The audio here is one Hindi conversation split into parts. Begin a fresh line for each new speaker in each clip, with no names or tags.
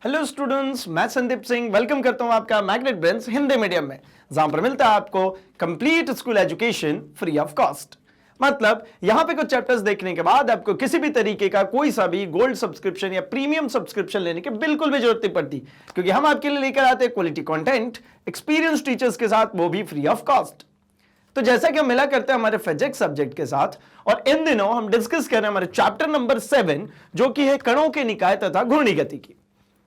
हेलो स्टूडेंट्स, मैं संदीप सिंह वेलकम करता हूं आपका मैग्नेट ब्रेन्स हिंदी मीडियम में, जहां पर मिलता है आपको complete school education free of cost. मतलब यहां पे कुछ चैप्टर्स देखने के बाद आपको किसी भी तरीके का कोई सा भी गोल्ड सब्सक्रिप्शन या प्रीमियम सब्सक्रिप्शन लेने की बिल्कुल भी जरूरत नहीं पड़ती, क्योंकि हम आपके लिए लेकर आते हैं क्वालिटी कंटेंट एक्सपीरियंस टीचर्स के साथ, वो भी फ्री ऑफ कॉस्ट। तो जैसा कि हम मिला करते हैं हमारे फिजिक्स सब्जेक्ट के साथ, और इन दिनों हम डिस्कस कर रहे हैं हमारे चैप्टर नंबर 7 जो कि है कणों के निकाय तथा घूर्णी गति की।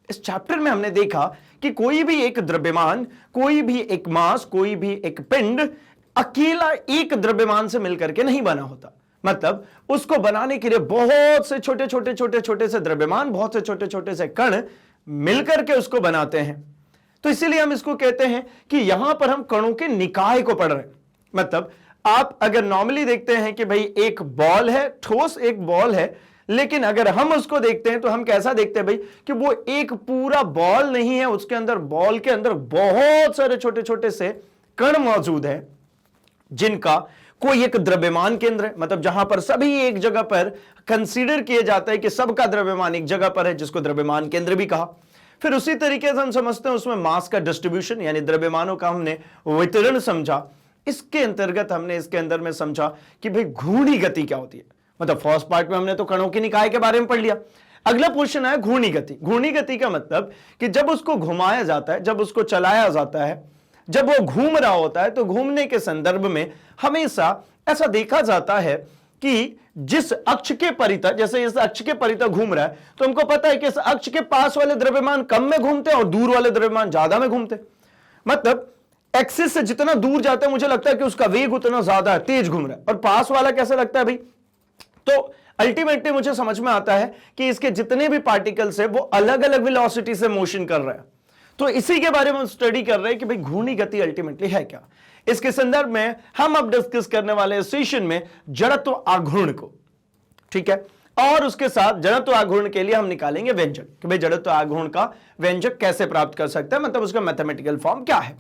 इस चैप्टर में हमने देखा कि कोई भी एक द्रव्यमान, कोई भी एक मास, कोई भी एक पिंड अकेला एक द्रव्यमान से मिलकर के नहीं बना होता। मतलब उसको बनाने के लिए बहुत से छोटे छोटे छोटे छोटे से द्रव्यमान, बहुत से छोटे छोटे से कण मिलकर के उसको बनाते हैं। तो इसीलिए हम इसको कहते हैं कि यहां पर हम कणों के निकाय को पढ़ रहे हैं। मतलब आप अगर नॉर्मली देखते हैं कि भाई एक बॉल है, ठोस एक बॉल है, लेकिन अगर हम उसको देखते हैं तो हम कैसा देखते हैं भाई कि वो एक पूरा बॉल नहीं है, उसके अंदर, बॉल के अंदर बहुत सारे छोटे छोटे से कण मौजूद हैं जिनका कोई एक द्रव्यमान केंद्र है। मतलब जहां पर सभी एक जगह पर कंसीडर किए जाता है कि सबका द्रव्यमान एक जगह पर है, जिसको द्रव्यमान केंद्र भी कहा। फिर उसी तरीके से हम समझते हैं उसमें मास का डिस्ट्रीब्यूशन, यानी द्रव्यमानों का हमने वितरण समझा। इसके अंतर्गत हमने इसके अंदर में समझा कि भाई घूर्णी गति क्या होती है। मतलब फर्स्ट पार्ट में हमने तो कणों के निकाय के बारे में पढ़ लिया। अगला क्वेश्चन है घूर्णी गति। घूर्णी गति का मतलब कि जब उसको घुमाया जाता है, जब उसको चलाया जाता है, जब वो घूम रहा होता है, तो घूमने के संदर्भ में हमेशा ऐसा देखा जाता है कि जिस अक्ष के परितः, जैसे इस अक्ष के परितः घूम रहा है, तो हमको पता है कि इस अक्ष के पास वाले द्रव्यमान कम में घूमते हैं और दूर वाले द्रव्यमान ज्यादा में घूमते हैं। मतलब एक्सिस से जितना दूर जाता है मुझे लगता है कि उसका वेग उतना ज्यादा है, तेज घूम रहा है, और पास वाला कैसा लगता है भाई। तो अल्टीमेटली मुझे समझ में आता है कि इसके जितने भी पार्टिकल्स है वो अलग अलग वेलोसिटी से मोशन कर रहे हैं। तो इसी के बारे में हम स्टडी कर रहे हैं कि भाई घूर्णी गति अल्टीमेटली है क्या। इसके संदर्भ में हम अब डिस्कस करने वाले सेशन में जड़त्व आघूर्ण को, ठीक है, और उसके साथ जड़त्व आघूर्ण के लिए हम निकालेंगे व्यंजक कि भाई जड़त्व आघूर्ण का व्यंजक कैसे प्राप्त कर सकते हैं, मतलब उसका मैथमेटिकल फॉर्म क्या है।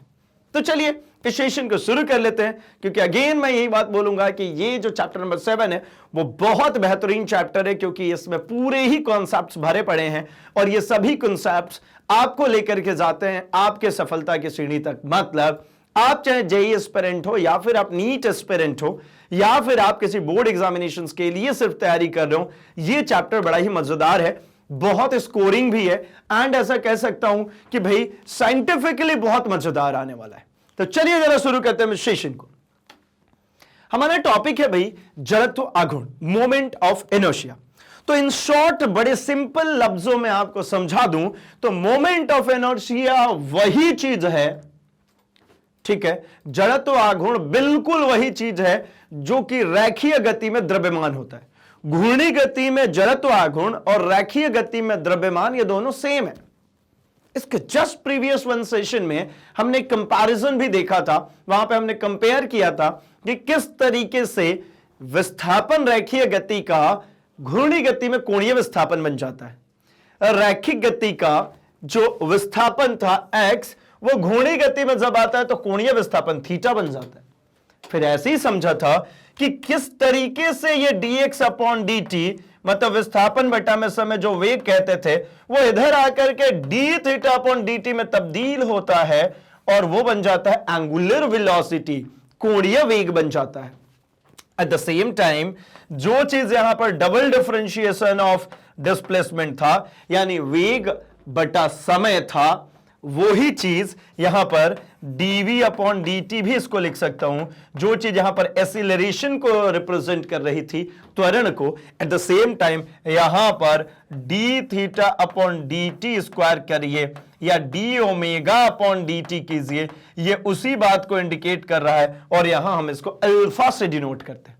तो चलिए इस सेशन को शुरू कर लेते हैं, क्योंकि अगेन मैं यही बात बोलूंगा कि ये जो चैप्टर नंबर 7 है वो बहुत बेहतरीन चैप्टर है, क्योंकि इसमें पूरे ही कॉन्सेप्ट्स भरे पड़े हैं और ये सभी कॉन्सेप्ट्स आपको लेकर के जाते हैं आपके सफलता की सीढ़ी तक। मतलब आप चाहे जेईई एस्पिरेंट हो, या फिर आप नीट एस्पिरेंट हो, या फिर आप किसी बोर्ड एग्जामिनेशंस के लिए सिर्फ तैयारी कर रहे हो, ये चैप्टर बड़ा ही मजेदार है, बहुत स्कोरिंग भी है, एंड ऐसा कह सकता हूं कि भाई साइंटिफिकली बहुत मजेदार आने वाला है। तो चलिए जरा शुरू करते हैं सेशन को। हमारा टॉपिक है भाई जड़त्व आघूर्ण, मोमेंट ऑफ इनर्शिया। तो इन शॉर्ट बड़े सिंपल लफ्जों में आपको समझा दूं तो मोमेंट ऑफ इनर्शिया वही चीज है, ठीक है, जड़त्व आघूर्ण बिल्कुल वही चीज है जो कि रेखीय गति में द्रव्यमान होता है। घूर्णी गति में जड़त्व आघूर्ण और रेखीय गति में द्रव्यमान ये दोनों सेम है। इसके जस्ट प्रीवियस वन सेशन में हमने कंपैरिजन भी देखा था, वहां पे हमने कंपेयर किया था कि किस तरीके से विस्थापन रेखीय गति का घूर्णी गति में कोणीय विस्थापन बन जाता है। रैखिक गति का जो विस्थापन था x, वो घूर्णी गति में जब आता है तो कोणीय विस्थापन थीटा बन जाता है। फिर ऐसे ही समझा था कि किस तरीके से ये dx अपॉन dt, मतलब विस्थापन बटा में समय जो वेग कहते थे, वो इधर आकर के d थीटा अपॉन dt में तब्दील होता है और वो बन जाता है एंगुलर वेलोसिटी, कोणीय वेग बन जाता है। एट द सेम टाइम जो चीज यहां पर डबल डिफरेंशिएशन ऑफ डिस्प्लेसमेंट था, यानी वेग बटा समय था, वही चीज यहां पर dv अपॉन dt भी इसको लिख सकता हूं, जो चीज यहां पर एक्सीलरेशन को रिप्रेजेंट कर रही थी, त्वरण को। एट द सेम टाइम यहां पर d theta upon dt square करिए या d ओमेगा अपॉन dt कीजिए, ये उसी बात को इंडिकेट कर रहा है, और यहां हम इसको अल्फा से डिनोट करते हैं।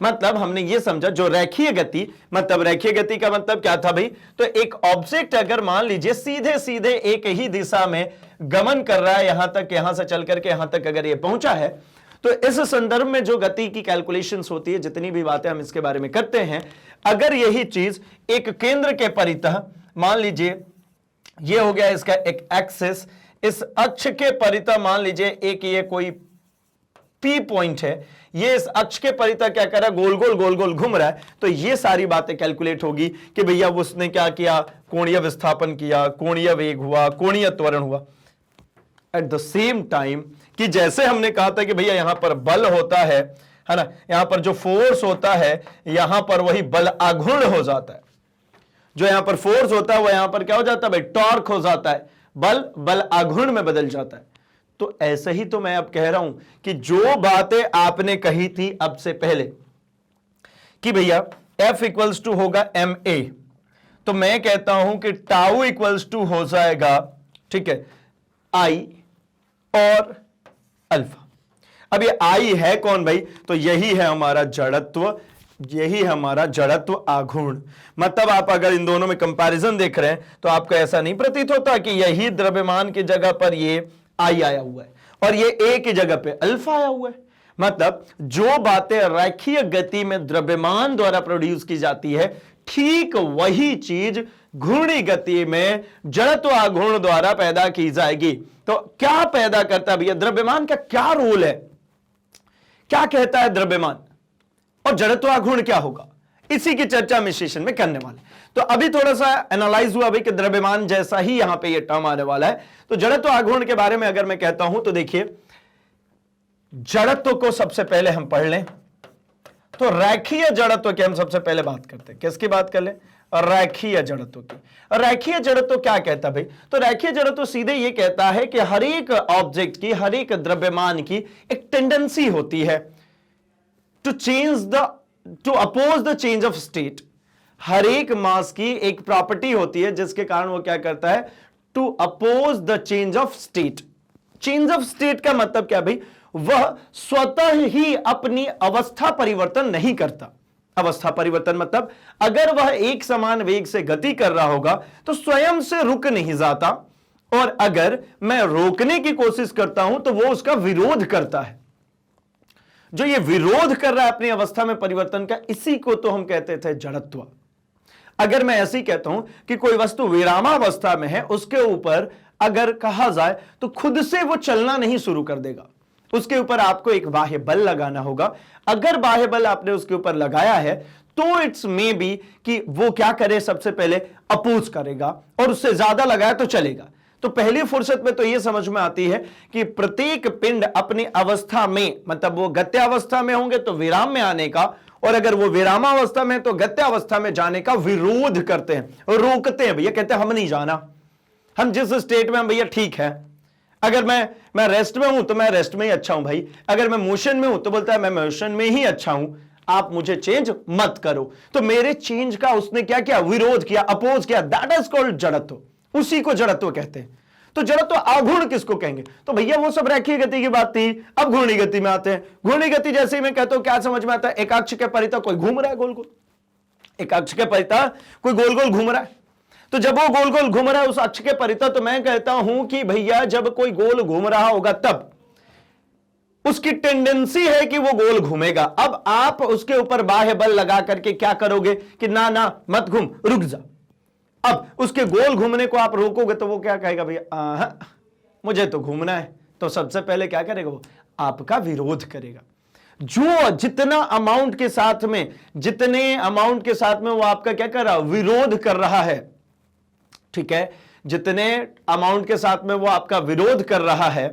मतलब हमने ये समझा जो रेखीय गति, मतलब रेखीय गति का मतलब क्या था भाई, तो एक ऑब्जेक्ट अगर मान लीजिए सीधे सीधे एक ही दिशा में गमन कर रहा है, यहां तक, यहां से चल करके यहां तक अगर ये पहुंचा है, तो इस संदर्भ में जो गति की कैलकुलेशंस होती है, जितनी भी बातें हम इसके बारे में करते हैं, अगर यही चीज एक केंद्र के परितः, मान लीजिए ये हो गया इसका एक एक्सिस, इस अक्ष के परितः मान लीजिए एक ये कोई P पॉइंट है, ये इस अक्ष के परितः क्या कर रहा है, गोल गोल गोल गोल घूम रहा है, तो ये सारी बातें कैलकुलेट होगी कि भैया उसने क्या किया, कोणीय विस्थापन किया, कोणीय वेग हुआ, कोणीय त्वरण हुआ। एट द सेम टाइम कि जैसे हमने कहा था कि भैया यहां पर बल होता है ना, यहां पर जो फोर्स होता है यहां पर वही बल आघूर्ण हो जाता है। जो यहां पर फोर्स होता है वो यहां पर क्या हो जाता है भाई, टॉर्क हो जाता है, बल आघूर्ण में बदल जाता है। तो ऐसे ही तो मैं अब कह रहा हूं कि जो बातें आपने कही थी अब से पहले कि भैया F इक्वल्स टू होगा ma, तो मैं कहता हूं कि टाउ इक्वल्स टू हो जाएगा, ठीक है, I और अल्फा। अब ये I है कौन भाई, तो यही है हमारा जड़त्व, यही हमारा जड़त्व आघूर्ण। मतलब आप अगर इन दोनों में कंपैरिजन देख रहे हैं तो आपको ऐसा नहीं प्रतीत होता कि यही द्रव्यमान की जगह पर ये I आया हुआ है और ये A की जगह पे अल्फा आया हुआ है। मतलब जो बातें रैखिक गति में द्रव्यमान द्वारा प्रोड्यूस की जाती है, ठीक वही चीज घूर्णी गति में जड़त्व आघूर्ण द्वारा पैदा की जाएगी। तो क्या पैदा करता है भैया, द्रव्यमान का क्या रोल है, क्या कहता है द्रव्यमान, और जड़त्व आघूर्ण क्या होगा, इसी की चर्चा हम इस सेशन में करने वाले। तो अभी थोड़ा सा एनालाइज हुआ भाई कि द्रव्यमान जैसा ही यहां पे ये टर्म आने वाला है। तो जड़त्व आघूर्ण के बारे में अगर मैं कहता हूं तो देखिए, जड़त्व को सबसे पहले हम पढ़ लें तो रैखीय जड़त्व की हम सबसे पहले बात करते हैं। किसकी बात कर लें, रैखीय जड़त्व की। रैखीय जड़त्व क्या कहता है भाई, तो रैखीय जड़त्व सीधे ये कहता है कि हर एक ऑब्जेक्ट की, हर एक द्रव्यमान की एक टेंडेंसी होती है to oppose the change of state. हर एक मास की एक प्रॉपर्टी होती है जिसके कारण वो क्या करता है, to oppose the change of state. Change of state का मतलब क्या भाई, वह स्वतः ही अपनी अवस्था परिवर्तन नहीं करता। अवस्था परिवर्तन मतलब अगर वह एक समान वेग से गति कर रहा होगा तो स्वयं से रुक नहीं जाता, और अगर मैं रोकने की कोशिश करता हूं तो वो उसका विरोध करता है। जो ये विरोध कर रहा है अपनी अवस्था में परिवर्तन का, इसी को तो हम कहते थे जड़त्व। अगर मैं ऐसे ही कहता हूं कि कोई वस्तु विरामावस्था में है, उसके ऊपर अगर कहा जाए तो खुद से वो चलना नहीं शुरू कर देगा, उसके ऊपर आपको एक बाह्य बल लगाना होगा। अगर बाह्य बल आपने उसके ऊपर लगाया है तो इट्स मे बी कि वो क्या करे, सबसे पहले अपोज करेगा, और उससे ज्यादा लगाया तो चलेगा। तो पहली फुर्सत में तो यह समझ में आती है कि प्रत्येक पिंड अपनी अवस्था में, मतलब वो गत्यावस्था में होंगे तो विराम में आने का, और अगर वो विरामावस्था में तो गत्यावस्था में जाने का विरोध करते हैं, रोकते हैं। भैया कहते हैं हम नहीं जाना, हम जिस स्टेट में हम भैया ठीक है। अगर मैं रेस्ट में हूं तो मैं रेस्ट में ही अच्छा हूं भाई, अगर मैं मोशन में हूं तो बोलता है मैं मोशन में ही अच्छा हूं, आप मुझे चेंज मत करो। तो मेरे चेंज का उसने क्या किया, विरोध किया, अपोज किया। दैट इज कॉल्ड जड़त्व, उसी को जड़त्व कहते हैं। तो जड़त्व आघूर्ण किसको कहेंगे, तो भैया वो सब रैखिक गति की बात थी। अब घूर्णी गति में आते हैं। घूर्णी गति जैसे ही मैं कहता हूं क्या समझ में आता है, एक अक्ष के परितः कोई घूम रहा है गोल गोल, एक अक्ष के परितः कोई गोल गोल घूम रहा है। तो जब वो गोल गोल घूम रहा है उस अक्ष के परितः, तो मैं कहता हूं कि भैया जब कोई गोल घूम रहा होगा तब उसकी टेंडेंसी है कि वो गोल घूमेगा। अब आप उसके ऊपर बाह्य बल लगा करके क्या करोगे कि ना ना मत घूम, रुक जा। अब उसके गोल घूमने को आप रोकोगे तो वो क्या कहेगा, भैया मुझे तो घूमना है। तो सबसे पहले क्या करेगा, वो आपका विरोध करेगा। जो जितना अमाउंट के साथ में, जितने अमाउंट के साथ में वो आपका क्या कर रहा है, विरोध कर रहा है, ठीक है, जितने अमाउंट के साथ में वो आपका विरोध कर रहा है,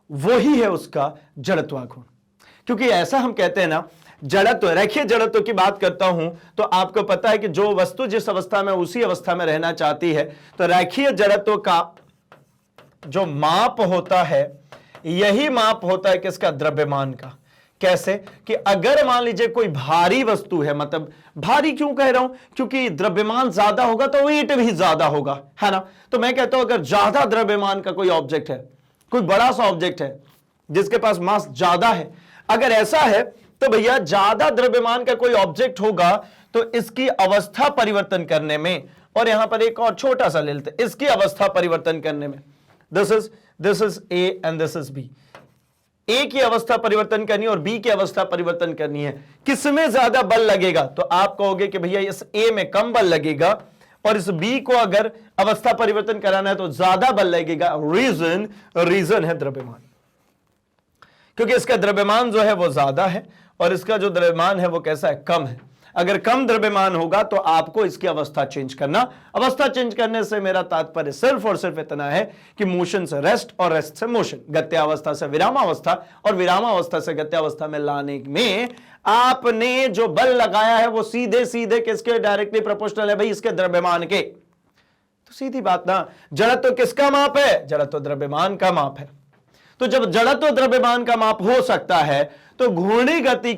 वो ही है उसका जड़त्व आघूर्ण। क्योंकि ऐसा हम कहते हैं ना, जड़त्व, रैखिक जड़त्व की बात करता हूं तो आपको पता है कि जो वस्तु जिस अवस्था में उसी अवस्था में रहना चाहती है, तो रैखिक जड़त्व का जो माप होता है, यही माप होता है किसका, द्रव्यमान का। कैसे कि अगर मान लीजिए कोई भारी वस्तु है, मतलब भारी क्यों कह रहा हूं, क्योंकि द्रव्यमान ज्यादा होगा तो वेट भी ज्यादा होगा, है ना। तो मैं कहता हूं अगर ज्यादा द्रव्यमान का कोई ऑब्जेक्ट है, कोई बड़ा सा ऑब्जेक्ट है जिसके पास मास ज्यादा है, अगर ऐसा है तो भैया ज्यादा द्रव्यमान का कोई ऑब्जेक्ट होगा तो इसकी अवस्था परिवर्तन करने में, और यहां पर एक और छोटा सा ले लेते, इसकी अवस्था परिवर्तन करने में, this is a and this is b, a की अवस्था परिवर्तन करनी और बी की अवस्था परिवर्तन करनी है, किसमें ज्यादा बल लगेगा, तो आप कहोगे कि भैया इस ए में कम बल लगेगा और इस बी को अगर अवस्था परिवर्तन कराना है तो ज्यादा बल लगेगा। रीजन है द्रव्यमान। क्योंकि इसका द्रव्यमान जो है वो ज्यादा है और इसका जो द्रव्यमान है वो कैसा है, कम है। अगर कम द्रव्यमान होगा तो आपको इसकी अवस्था चेंज करना। अवस्था चेंज करने से मेरा तात्पर्य सिर्फ और सिर्फ इतना है कि मोशन से रेस्ट और रेस्ट से मोशन, गत्यावस्था से विरामावस्था और विरामावस्था से गत्यावस्था में लाने में आपने जो बल लगाया है वो सीधे सीधे किसके डायरेक्टली प्रोपोर्शनल है भाई, इसके द्रव्यमान के। तो सीधी बात ना, जड़त्व किसका माप है, जड़त्व द्रव्यमान का माप है। तो जब जड़त्व द्रव्यमान का माप हो सकता है तो घूर्णी गति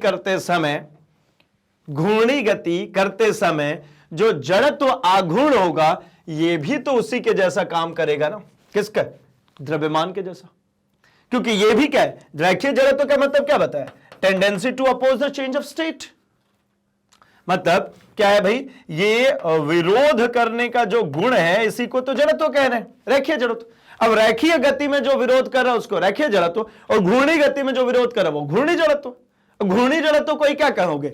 करते समय जो जड़त्व आघूर्ण होगा यह भी तो उसी के जैसा काम करेगा ना, किसका, द्रव्यमान के जैसा। क्योंकि यह भी क्या है, रैखिक जड़त्व का मतलब क्या बताया, tendency to oppose the change of state. मतलब क्या है भाई, ये विरोध करने का जो गुण है इसी को तो जड़त्व कह रहे हैं, रैखिक जड़त्व। अब रैखिक गति में जो विरोध कर रहा है उसको रैखिक जड़त्व, और घूर्णी गति में जो विरोध कर रहा है वो घूर्णी जड़त्व। घूर्णी जड़त्व को ही क्या कहोगे,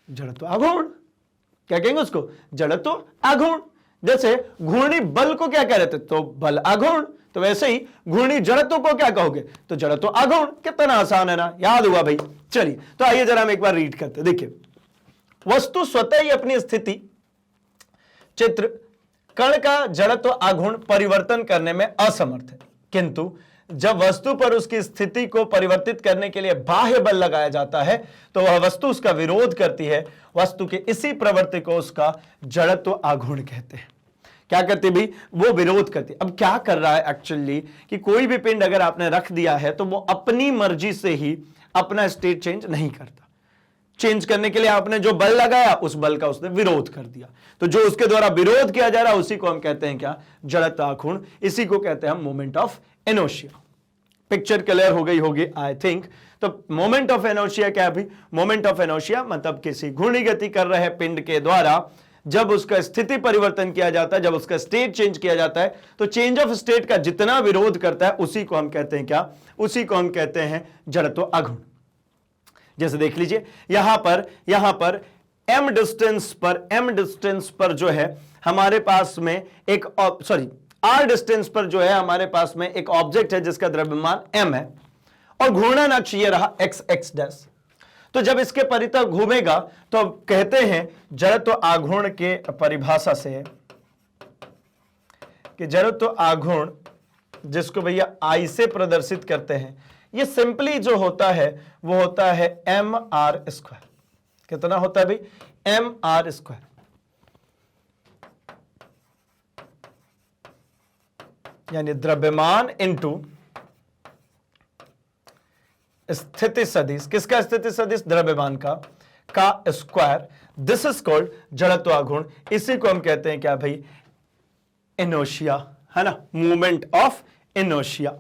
जड़त्व आघूर्ण। क्या कहेंगे उसको, जड़त्व आघूर्ण। जैसे घूर्णी बल को क्या कह रहे थे, तो बल आघूर्ण। तो वैसे ही घूर्णी जड़त्व को क्या कहोगे, तो जड़त्व आघूर्ण। कितना आसान है ना, याद हुआ भाई। चलिए तो आइए जरा हम एक बार रीड करते। देखिए, वस्तु स्वतः ही अपनी स्थिति चित्र कण का जड़त्व आघूर्ण परिवर्तन करने में असमर्थ है, किंतु जब वस्तु पर उसकी स्थिति को परिवर्तित करने के लिए बाह्य बल लगाया जाता है तो वह वस्तु उसका विरोध करती है। वस्तु के इसी प्रवृत्ति को उसका जड़त्व आघूर्ण कहते हैं। क्या करती भाई, वो विरोध करती। अब क्या कर रहा है एक्चुअली कि कोई भी पिंड अगर आपने रख दिया है तो वो अपनी मर्जी से ही अपना स्टेट चेंज नहीं करता। चेंज करने के लिए आपने जो बल लगाया उस बल का उसने विरोध कर दिया। तो जो उसके द्वारा विरोध किया जा रहा है उसी को हम कहते हैं क्या, जड़त्व आघूर्ण। इसी को कहते हैं हम moment of inertia. Picture clear हो गई होगी आई थिंक। तो मोमेंट ऑफ इनर्शिया क्या है भाई, मोमेंट ऑफ इनर्शिया मतलब किसी घूर्णी गति कर रहे पिंड के द्वारा जब उसका स्थिति परिवर्तन किया जाता है, जब उसका स्टेट चेंज किया जाता है, तो चेंज ऑफ स्टेट का जितना विरोध करता है उसी को हम कहते हैं क्या, उसी को हम कहते हैं जड़त्व आघूर्ण। जैसे देख लीजिए यहां पर m डिस्टेंस पर जो है हमारे पास में एक r डिस्टेंस पर जो है हमारे पास में एक ऑब्जेक्ट है जिसका द्रव्यमान m है और घूर्णन अक्ष ये रहा x डैश। तो जब इसके परितः घूमेगा तो कहते हैं जड़त्व आघूर्ण के परिभाषा से कि जड़त्व आघूर्ण जिसको भैया I से प्रदर्शित करते हैं, ये सिंपली जो होता है वो होता है mr²। कितना होता है भाई, mr²। यानी द्रव्यमान इंटू स्थिति सदिश। किसका स्थिति सदिश, द्रव्यमान का स्क्वायर। दिस इज कॉल्ड जड़त्व आघूर्ण। इसी को हम कहते हैं क्या भाई, इनर्शिया, है ना, movement of inertia.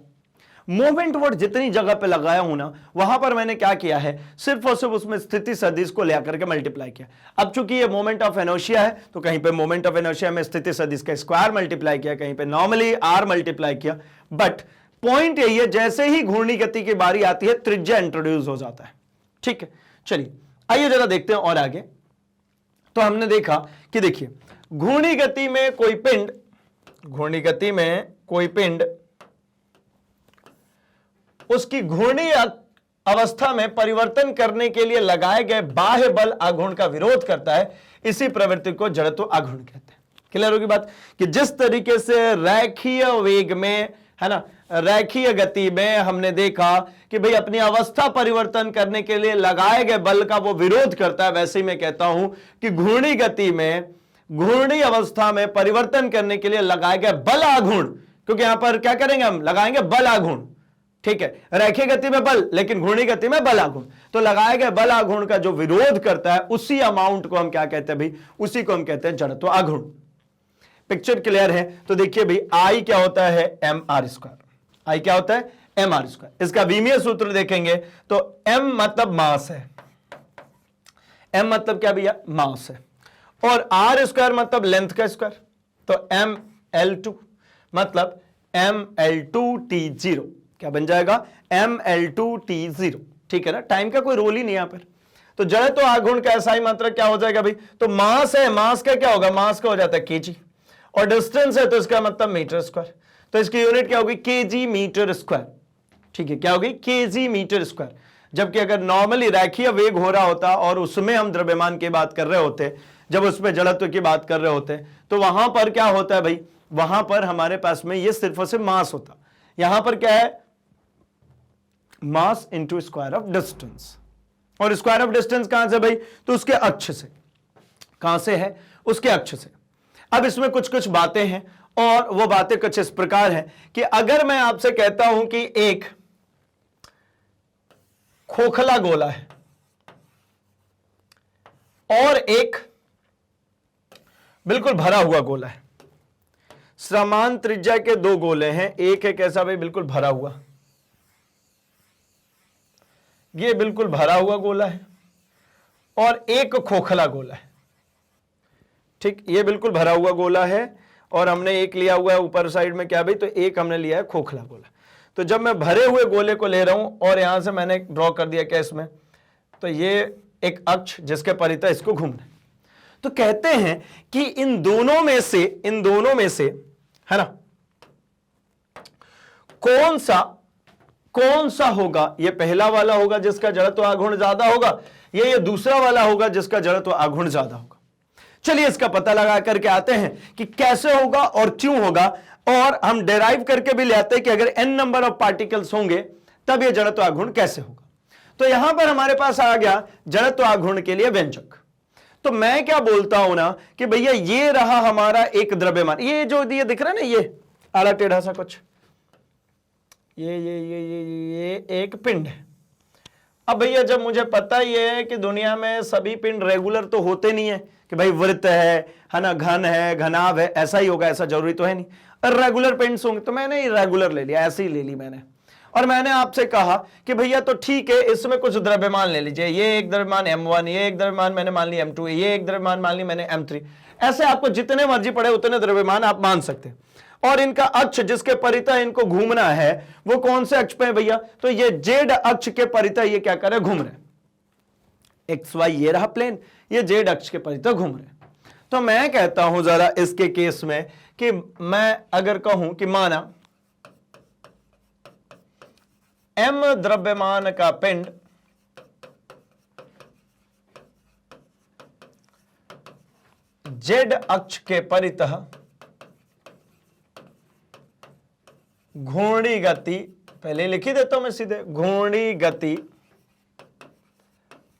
Moment word जितनी जगह पे लगाया हूं ना वहां पर मैंने क्या किया है, सिर्फ और सिर्फ उसमें स्थिति सदिश को लेकर के मल्टीप्लाई किया। अब चूंकि ये मोमेंट ऑफ इनर्शिया है तो कहीं पे मोमेंट ऑफ इनर्शिया में स्थिति सदिश का स्क्वायर मल्टीप्लाई किया, कहीं पे नॉर्मली आर मल्टीप्लाई किया। बट पॉइंट यही है, जैसे ही घूर्णी गति की बारी आती है त्रिज्या इंट्रोड्यूस हो जाता है। ठीक है, चलिए आइए जरा देखते हैं और आगे। तो हमने देखा कि देखिए घूर्णी गति में कोई पिंड उसकी घूर्णी अवस्था में परिवर्तन करने के लिए लगाए गए बाह्य बल आघूर्ण का विरोध करता है। इसी प्रवृत्ति को जड़त्व आघूर्ण कहते हैं। क्लियर होगी बात कि जिस तरीके से रैखीय वेग में, है ना, रैखीय गति में हमने देखा कि भाई अपनी अवस्था परिवर्तन करने के लिए लगाए गए बल का वो विरोध करता है, वैसे ही मैं कहता हूं कि घूर्णी गति में, घूर्णी अवस्था में परिवर्तन करने के लिए लगाए गए बल आघूर्ण, क्योंकि यहां पर क्या करेंगे हम, लगाएंगे बल आघूर्ण। ठीक है, रैखिक गति में बल लेकिन घूर्णी गति में बल आघूर्ण, तो लगाए गए बल आघूर्ण का जो विरोध करता है उसी अमाउंट को हम क्या कहते हैं भाई, उसी को हम कहते हैं जड़त्व आघूर्ण। पिक्चर क्लियर है? तो देखिए भाई आई क्या होता है, mr²। आई क्या होता है, mr²। इसका विमीय सूत्र देखेंगे तो m मतलब मास है, m मतलब क्या भैया, मास है, और r² मतलब लेंथ का स्क्वायर, तो ml2 मतलब ml2t0 क्या बन जाएगा, ml2t0। ठीक है ना, टाइम का कोई रोल ही नहीं यहां पर। तो जड़त्व आघूर्ण का SI मात्रक क्या हो जाएगा भाई, तो मास है, मास का क्या होगा, मास का हो जाता है kg, और डिस्टेंस है तो इसका मतलब मीटर स्क्वायर, तो इसकी यूनिट क्या होगी, kg मीटर स्क्वायर। ठीक है, क्या होगी, केजी मीटर स्क्वायर। जबकि अगर नॉर्मली रेखीय वेग हो रहा होता और उसमें हम द्रव्यमान की बात कर रहे होते, जब उसमें जड़त्व की बात कर रहे होते, तो वहां पर क्या होता है भाई, वहां पर हमारे पास में ये सिर्फ और सिर्फ मास होता। यहां पर क्या है, mass into square of distance. और स्क्वायर ऑफ डिस्टेंस कहां से भाई, तो उसके अक्ष से। कहां से है, उसके अक्ष से। अब इसमें कुछ कुछ बातें हैं, और वो बातें कुछ इस प्रकार हैं कि अगर मैं आपसे कहता हूं कि एक खोखला गोला है और एक बिल्कुल भरा हुआ गोला है, समान त्रिज्या के दो गोले हैं, एक है कैसा भाई, बिल्कुल भरा हुआ, ये बिल्कुल भरा हुआ गोला है, और एक खोखला गोला है। ठीक, ये बिल्कुल भरा हुआ गोला है और हमने एक लिया हुआ है ऊपर साइड में, क्या भाई, तो एक हमने लिया है खोखला गोला। तो जब मैं भरे हुए गोले को ले रहा हूं और यहां से मैंने ड्रॉ कर दिया क्या इसमें, तो ये एक अक्ष जिसके परितः इसको घूमना है। तो कहते हैं कि इन दोनों में से है ना, कौन सा होगा, ये पहला वाला होगा जिसका जड़त्व आघूर्ण ज्यादा होगा, ये दूसरा वाला होगा जिसका जड़त्व आघूर्ण ज्यादा होगा। चलिए इसका पता लगा करके आते हैं कि कैसे होगा और क्यों होगा, और हम डेराइव करके भी ले आते हैं कि अगर n नंबर ऑफ पार्टिकल्स होंगे तब यह जड़त्व आघूर्ण कैसे होगा। तो यहां पर हमारे पास आ गया जड़त्व आघूर्ण के लिए व्यंजक। तो मैं क्या बोलता हूं ना कि भैया ये रहा हमारा एक द्रव्यमान, ये जो ये दिख रहा है ना, ये आड़ा टेढ़ा सा कुछ, ये एक पिंड है। अब भैया जब मुझे पता ही है कि दुनिया में सभी पिंड रेगुलर तो होते नहीं है कि भाई वृत्त है ना, घन है, घनाभ है, ऐसा ही होगा, ऐसा जरूरी तो है नहीं, रेगुलर पिंड्स होंगे। तो मैंने इरेगुलर ले लिया, ऐसे ही ले ली मैंने, और मैंने आपसे कहा कि भैया तो ठीक है, इसमें कुछ द्रव्यमान ले लीजिए, ये एक द्रव्यमान M1, ये एक द्रव्यमान मैंने मान लिया M2, ये एक द्रव्यमान मान ली मैंने M3। ऐसे आपको जितने मर्जी पड़े उतने द्रव्यमान आप मान सकते हैं। और इनका अक्ष जिसके परितः इनको घूमना है वो कौन से अक्ष पे है भैया, तो ये जेड अक्ष के परितः ये क्या कर रहे, घूम रहे। एक्स वाई ये रहा प्लेन, ये जेड अक्ष के परितः घूम रहे। तो मैं कहता हूं जरा इसके केस में कि मैं अगर कहूं कि माना m द्रव्यमान का पिंड जेड अक्ष के परितः घूर्णी गति, पहले लिख ही देता हूं मैं सीधे, घूर्णी गति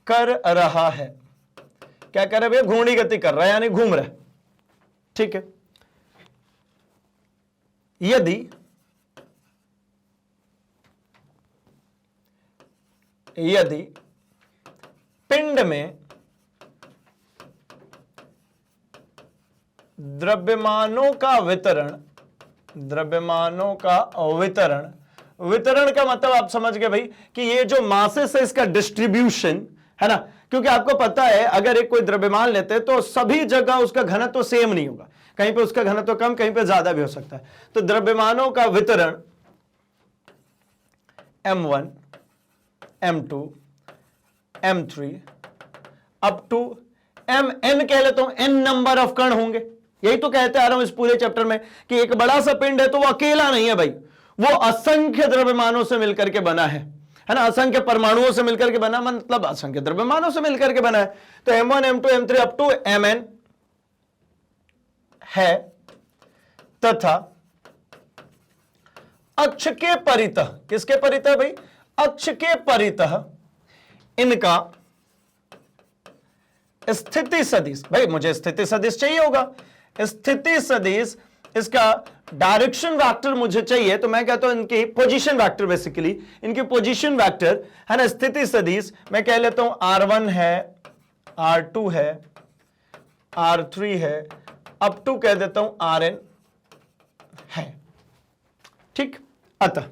कर रहा है। क्या कर रहा है भैया, घूर्णी गति कर रहा है, यानी घूम रहा है। ठीक है, यदि पिंड में द्रव्यमानों का वितरण, वितरण का मतलब आप समझ गए भाई कि ये जो मासेस है इसका डिस्ट्रीब्यूशन है ना, क्योंकि आपको पता है अगर एक कोई द्रव्यमान लेते हैं तो सभी जगह उसका घनत्व तो सेम नहीं होगा, कहीं पे उसका घनत्व तो कम, कहीं पे ज्यादा भी हो सकता है। तो द्रव्यमानों का वितरण M1, M2, M3 up to Mn कह लेता हूं, n नंबर ऑफ कण होंगे। यही तो कहते आ रहा हूं इस पूरे चैप्टर में कि एक बड़ा सा पिंड है तो वो अकेला नहीं है भाई, वो असंख्य द्रव्यमानों से मिलकर के बना है ना, असंख्य परमाणुओं से मिलकर के बना, मतलब असंख्य द्रव्यमानों से मिलकर के बना है। तो M1, M2, M3 up to Mn है, तथा अक्ष के परितः, किसके परितः भाई, अक्ष के परितः इनका स्थिति सदिश, भाई मुझे स्थिति सदिश चाहिए होगा, स्थिति सदिश इसका डायरेक्शन वेक्टर मुझे चाहिए, तो मैं कहता हूं इनकी पोजीशन वेक्टर, बेसिकली इनकी पोजीशन वेक्टर है ना, स्थिति सदिश मैं कह लेता हूं R1 है, R2 है, R3 है, अप टू कह देता हूं Rn है। ठीक, अतः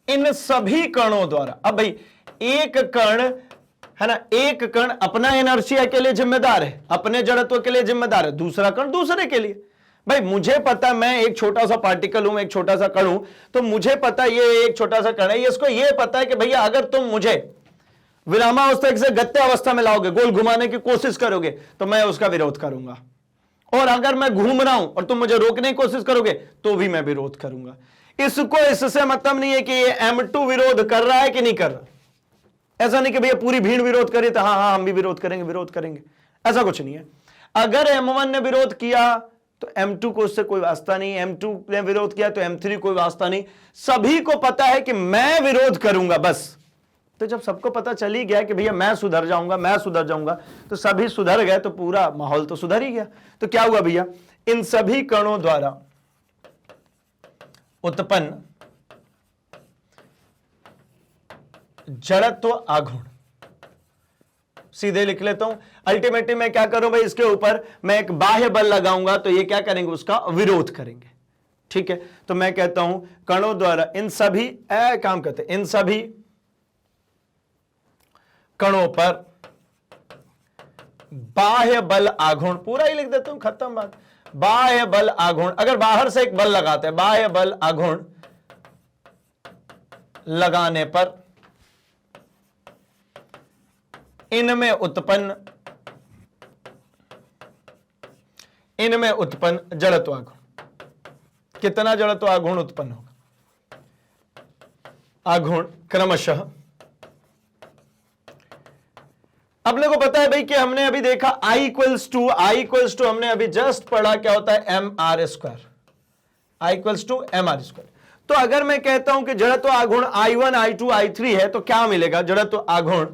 इन सभी कणों द्वारा, अब भाई एक कण है ना, एक कण अपना इनर्शिया के लिए जिम्मेदार है, अपने जड़त्व के लिए जिम्मेदार है, दूसरा कण दूसरे के लिए। भाई मुझे पता मैं एक छोटा सा पार्टिकल हूं, एक छोटा सा कण हूं, तो मुझे पता ये एक छोटा सा कण है, इसको ये पता है कि भैया अगर तुम मुझे विरामावस्था से गत्य अवस्था में लाओगे, गोल घुमाने की कोशिश करोगे, तो मैं उसका विरोध करूंगा। और अगर मैं घूम रहा हूं और तुम मुझे रोकने की कोशिश करोगे तो भी मैं विरोध करूंगा। इसको इससे मतलब नहीं है कि ये M2 विरोध कर रहा है कि नहीं कर रहा। ऐसा नहीं कि भैया पूरी भीड़ विरोध करे तो हाँ हाँ हम भी विरोध करेंगे, ऐसा कुछ नहीं है। अगर M1 ने विरोध किया तो M2 को उससे कोई वास्ता नहीं, M2 ने विरोध किया तो M3 कोई वास्ता नहीं। सभी को पता है कि मैं विरोध करूंगा बस। तो जब सबको पता चल ही गया कि भैया मैं सुधर जाऊंगा, तो सभी सुधर गए तो पूरा माहौल तो सुधर ही गया। तो क्या हुआ भैया, इन सभी कणों द्वारा उत्पन्न जड़त्व आघूर्ण, सीधे लिख लेता हूं। अल्टीमेटली मैं क्या करूं भाई, इसके ऊपर मैं एक बाह्य बल लगाऊंगा तो ये क्या करेंगे, उसका विरोध करेंगे। ठीक है, तो मैं कहता हूं कणों द्वारा इन सभी काम करते, इन सभी कणों पर बाह्य बल आघूर्ण, पूरा ही लिख देता हूं, खत्म बात। बाह्य बल आघूर्ण, अगर बाहर से एक बल लगाते हैं, बाह्य बल आघूर्ण लगाने पर इनमें उत्पन्न जड़त्व आघूर्ण, कितना जड़त्व आघूर्ण उत्पन्न होगा, आघूर्ण क्रमशः, अपने को पता है भाई कि हमने अभी देखा I इक्वल्स टू हमने अभी जस्ट पढ़ा क्या होता है, mr square, I equals to mr square. तो अगर मैं कहता हूं कि जड़त्व आघूर्ण I1 I2 I3 है तो क्या मिलेगा, जड़त्व आघूर्ण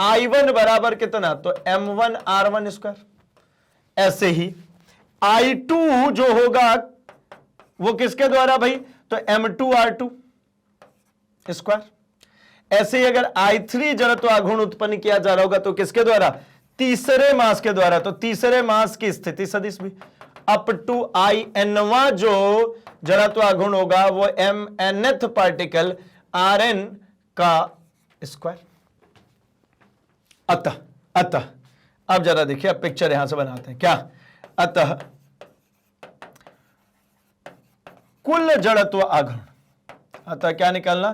I1 बराबर कितना, तो m1 r1 स्क्वायर। ऐसे ही I2 जो होगा वो किसके द्वारा भाई, तो m2 r2 स्क्वायर। ऐसे ही अगर I3 जड़त्व आघूर्ण उत्पन्न किया जा रहा होगा तो किसके द्वारा, तीसरे मास के द्वारा। तो तीसरे मास की स्थिति सदिश भी अप टू In जो जड़त्व आघूर्ण होगा वो mnth पार्टिकल Rn का स्क्वायर। अतः अब जरा देखिए, अब पिक्चर यहां से बनाते हैं क्या, अतः कुल जड़त्व आघूर्ण, अतः क्या निकालना,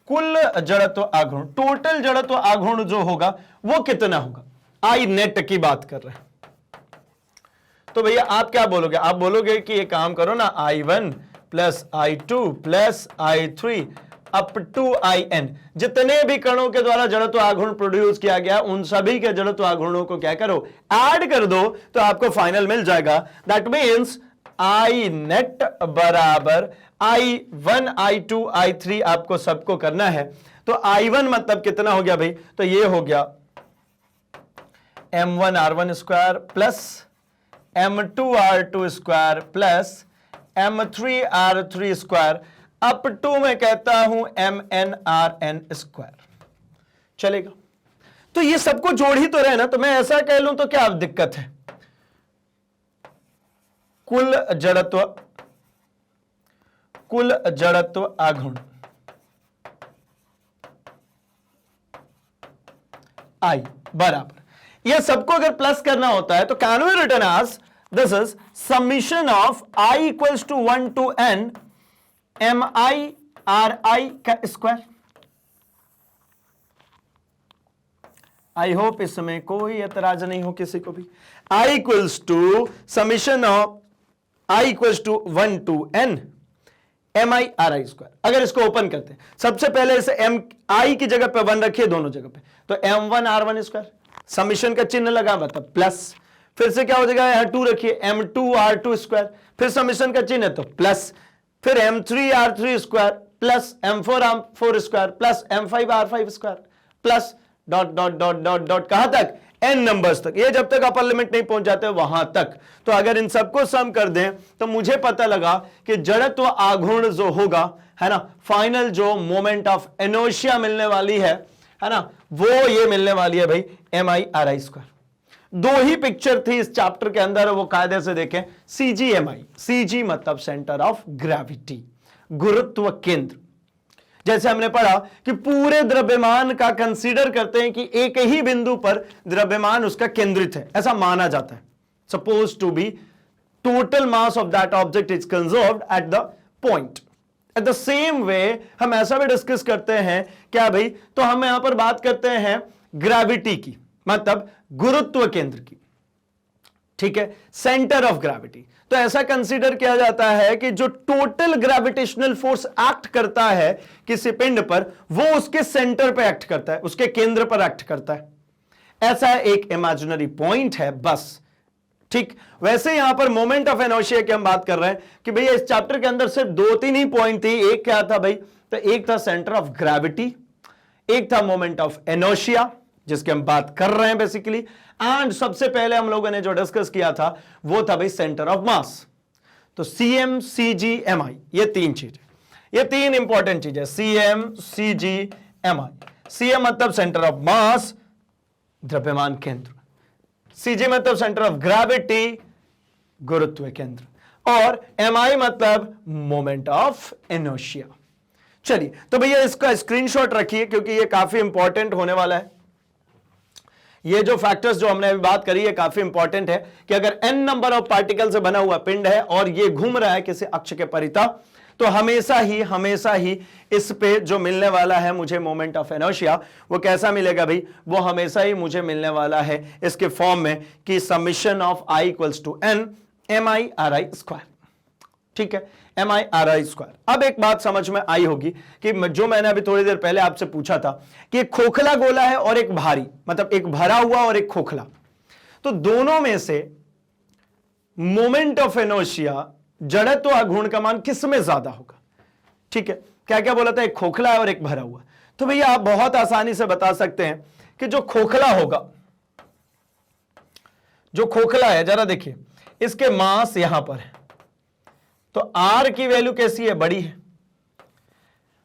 कुल जड़त्व आघूर्ण, टोटल जड़त्व आघूर्ण जो होगा वो कितना होगा, आई नेट की बात कर रहे हैं। तो भैया आप क्या बोलोगे, आप बोलोगे कि ये काम करो ना, I1 plus I2 plus I3 up to In, जितने भी कणों के द्वारा जड़त्व आघूर्ण प्रोड्यूस किया गया उन सभी के जड़त्व आघूर्णों को क्या करो, ऐड कर दो, तो आपको फाइनल मिल जाएगा। दैट मीन्स I नेट बराबर I1 I2 I3 आपको सबको करना है। तो I1 मतलब कितना हो गया भाई, तो ये हो गया m1 r1 square plus m2 r2 square plus m3 r3 square up to मैं कहता हूं mn rn स्क्वायर। चलेगा, तो ये सबको जोड़ ही तो रहे ना, तो मैं ऐसा कह लूं तो क्या दिक्कत है, कुल जड़त्व आघूर्ण I बराबर, यह सबको अगर प्लस करना होता है तो can we written as this is summation of I equals to 1 to n mi ri का स्क्वायर। आई होप इसमें कोई एतराज नहीं हो किसी को भी। I equals to summation of I equals to 1 to n mi ri square. अगर इसको ओपन करते हैं, सबसे पहले इसे m i की जगह पे 1 रखिए, दोनों जगह पे, तो m1 r1 स्क्वायर, समीशन का चिन्ह लगा मतलब प्लस, फिर से क्या हो जाएगा, यहां 2 रखिए, m2 r2 स्क्वायर, फिर समीशन का चिन्ह तो प्लस, फिर m3 r3 square plus m4 r4 square plus m5 r5 square plus dot dot dot dot dot कहां तक, n नंबर्स तक, ये जब तक अपर लिमिट नहीं पहुंच जाते वहां तक। तो अगर इन सबको सम कर दें तो मुझे पता लगा कि जड़त्व आघूर्ण जो होगा, है ना, फाइनल जो मोमेंट ऑफ इनर्शिया मिलने वाली है ना, वो ये मिलने वाली है भाई mi ri स्क्वायर। दो ही पिक्चर थी इस चैप्टर के अंदर, वो कायदे से देखें, CGMI, CG मतलब सेंटर ऑफ ग्रेविटी, गुरुत्व केंद्र। जैसे हमने पढ़ा कि पूरे द्रव्यमान का कंसीडर करते हैं कि एक ही बिंदु पर द्रव्यमान उसका केंद्रित है, ऐसा माना जाता है। Suppose to be total mass of that object is conserved at the point. At the same way हम ऐसा भी डिस्कस करते हैं क्या भाई, तो हम यहां पर बात करते हैं ग्रेविटी की, मतलब गुरुत्व केंद्र की। ठीक है, सेंटर ऑफ ग्रेविटी। तो ऐसा कंसीडर किया जाता है कि जो टोटल ग्रेविटेशनल फोर्स एक्ट करता है किसी पिंड पर, वो उसके सेंटर पर एक्ट करता है, उसके केंद्र पर एक्ट करता है। ऐसा एक इमेजिनरी पॉइंट है बस। ठीक, वैसे यहां पर मोमेंट ऑफ इनर्शिया की हम बात कर रहे हैं कि भैया इस चैप्टर के अंदर सिर्फ 2-3 ही पॉइंट थी। एक क्या था भाई, तो एक था सेंटर ऑफ ग्रेविटी, एक था मोमेंट ऑफ इनर्शिया जिसकी हम बात कर रहे हैं बेसिकली, एंड सबसे पहले हम लोगों ने जो डिस्कस किया था वो था भाई सेंटर ऑफ मास। तो CM CG MI, ये 3 चीज, ये 3 इंपॉर्टेंट चीज है। CM CG MI। CM मतलब सेंटर ऑफ मास, द्रव्यमान केंद्र, CG मतलब सेंटर ऑफ ग्रेविटी, गुरुत्व केंद्र, और MI मतलब मोमेंट ऑफ इनर्शिया। चलिए, तो भैया इसका स्क्रीनशॉट रखिए क्योंकि ये काफी इंपॉर्टेंट होने वाला है। ये जो फैक्टर्स जो हमने अभी बात करी है काफी इंपॉर्टेंट है कि अगर n नंबर ऑफ पार्टिकल से बना हुआ पिंड है और ये घूम रहा है किसी अक्ष के परितः, तो हमेशा ही इस पे जो मिलने वाला है मुझे मोमेंट ऑफ इनर्शिया, वो कैसा मिलेगा भाई, वो हमेशा ही मुझे मिलने वाला है इसके फॉर्म में कि summation of I equals to n MI/RI square. ठीक है, MI/RI स्क्वायर। अब एक बात समझ में आई होगी कि जो मैंने अभी थोड़ी देर पहले आपसे पूछा था कि एक खोखला गोला है और एक भारी, मतलब एक भरा हुआ और एक खोखला, तो दोनों में से मोमेंट ऑफ इनर्शिया, जड़त्व आघूर्ण का मान किस में ज्यादा होगा। ठीक है, क्या क्या बोला था, एक खोखला है और एक भरा हुआ। तो भैया आप बहुत आसानी से बता सकते हैं कि जो खोखला होगा, जो खोखला है, जरा देखिए इसके मास यहां पर है, तो R की वैल्यू कैसी है, बड़ी है।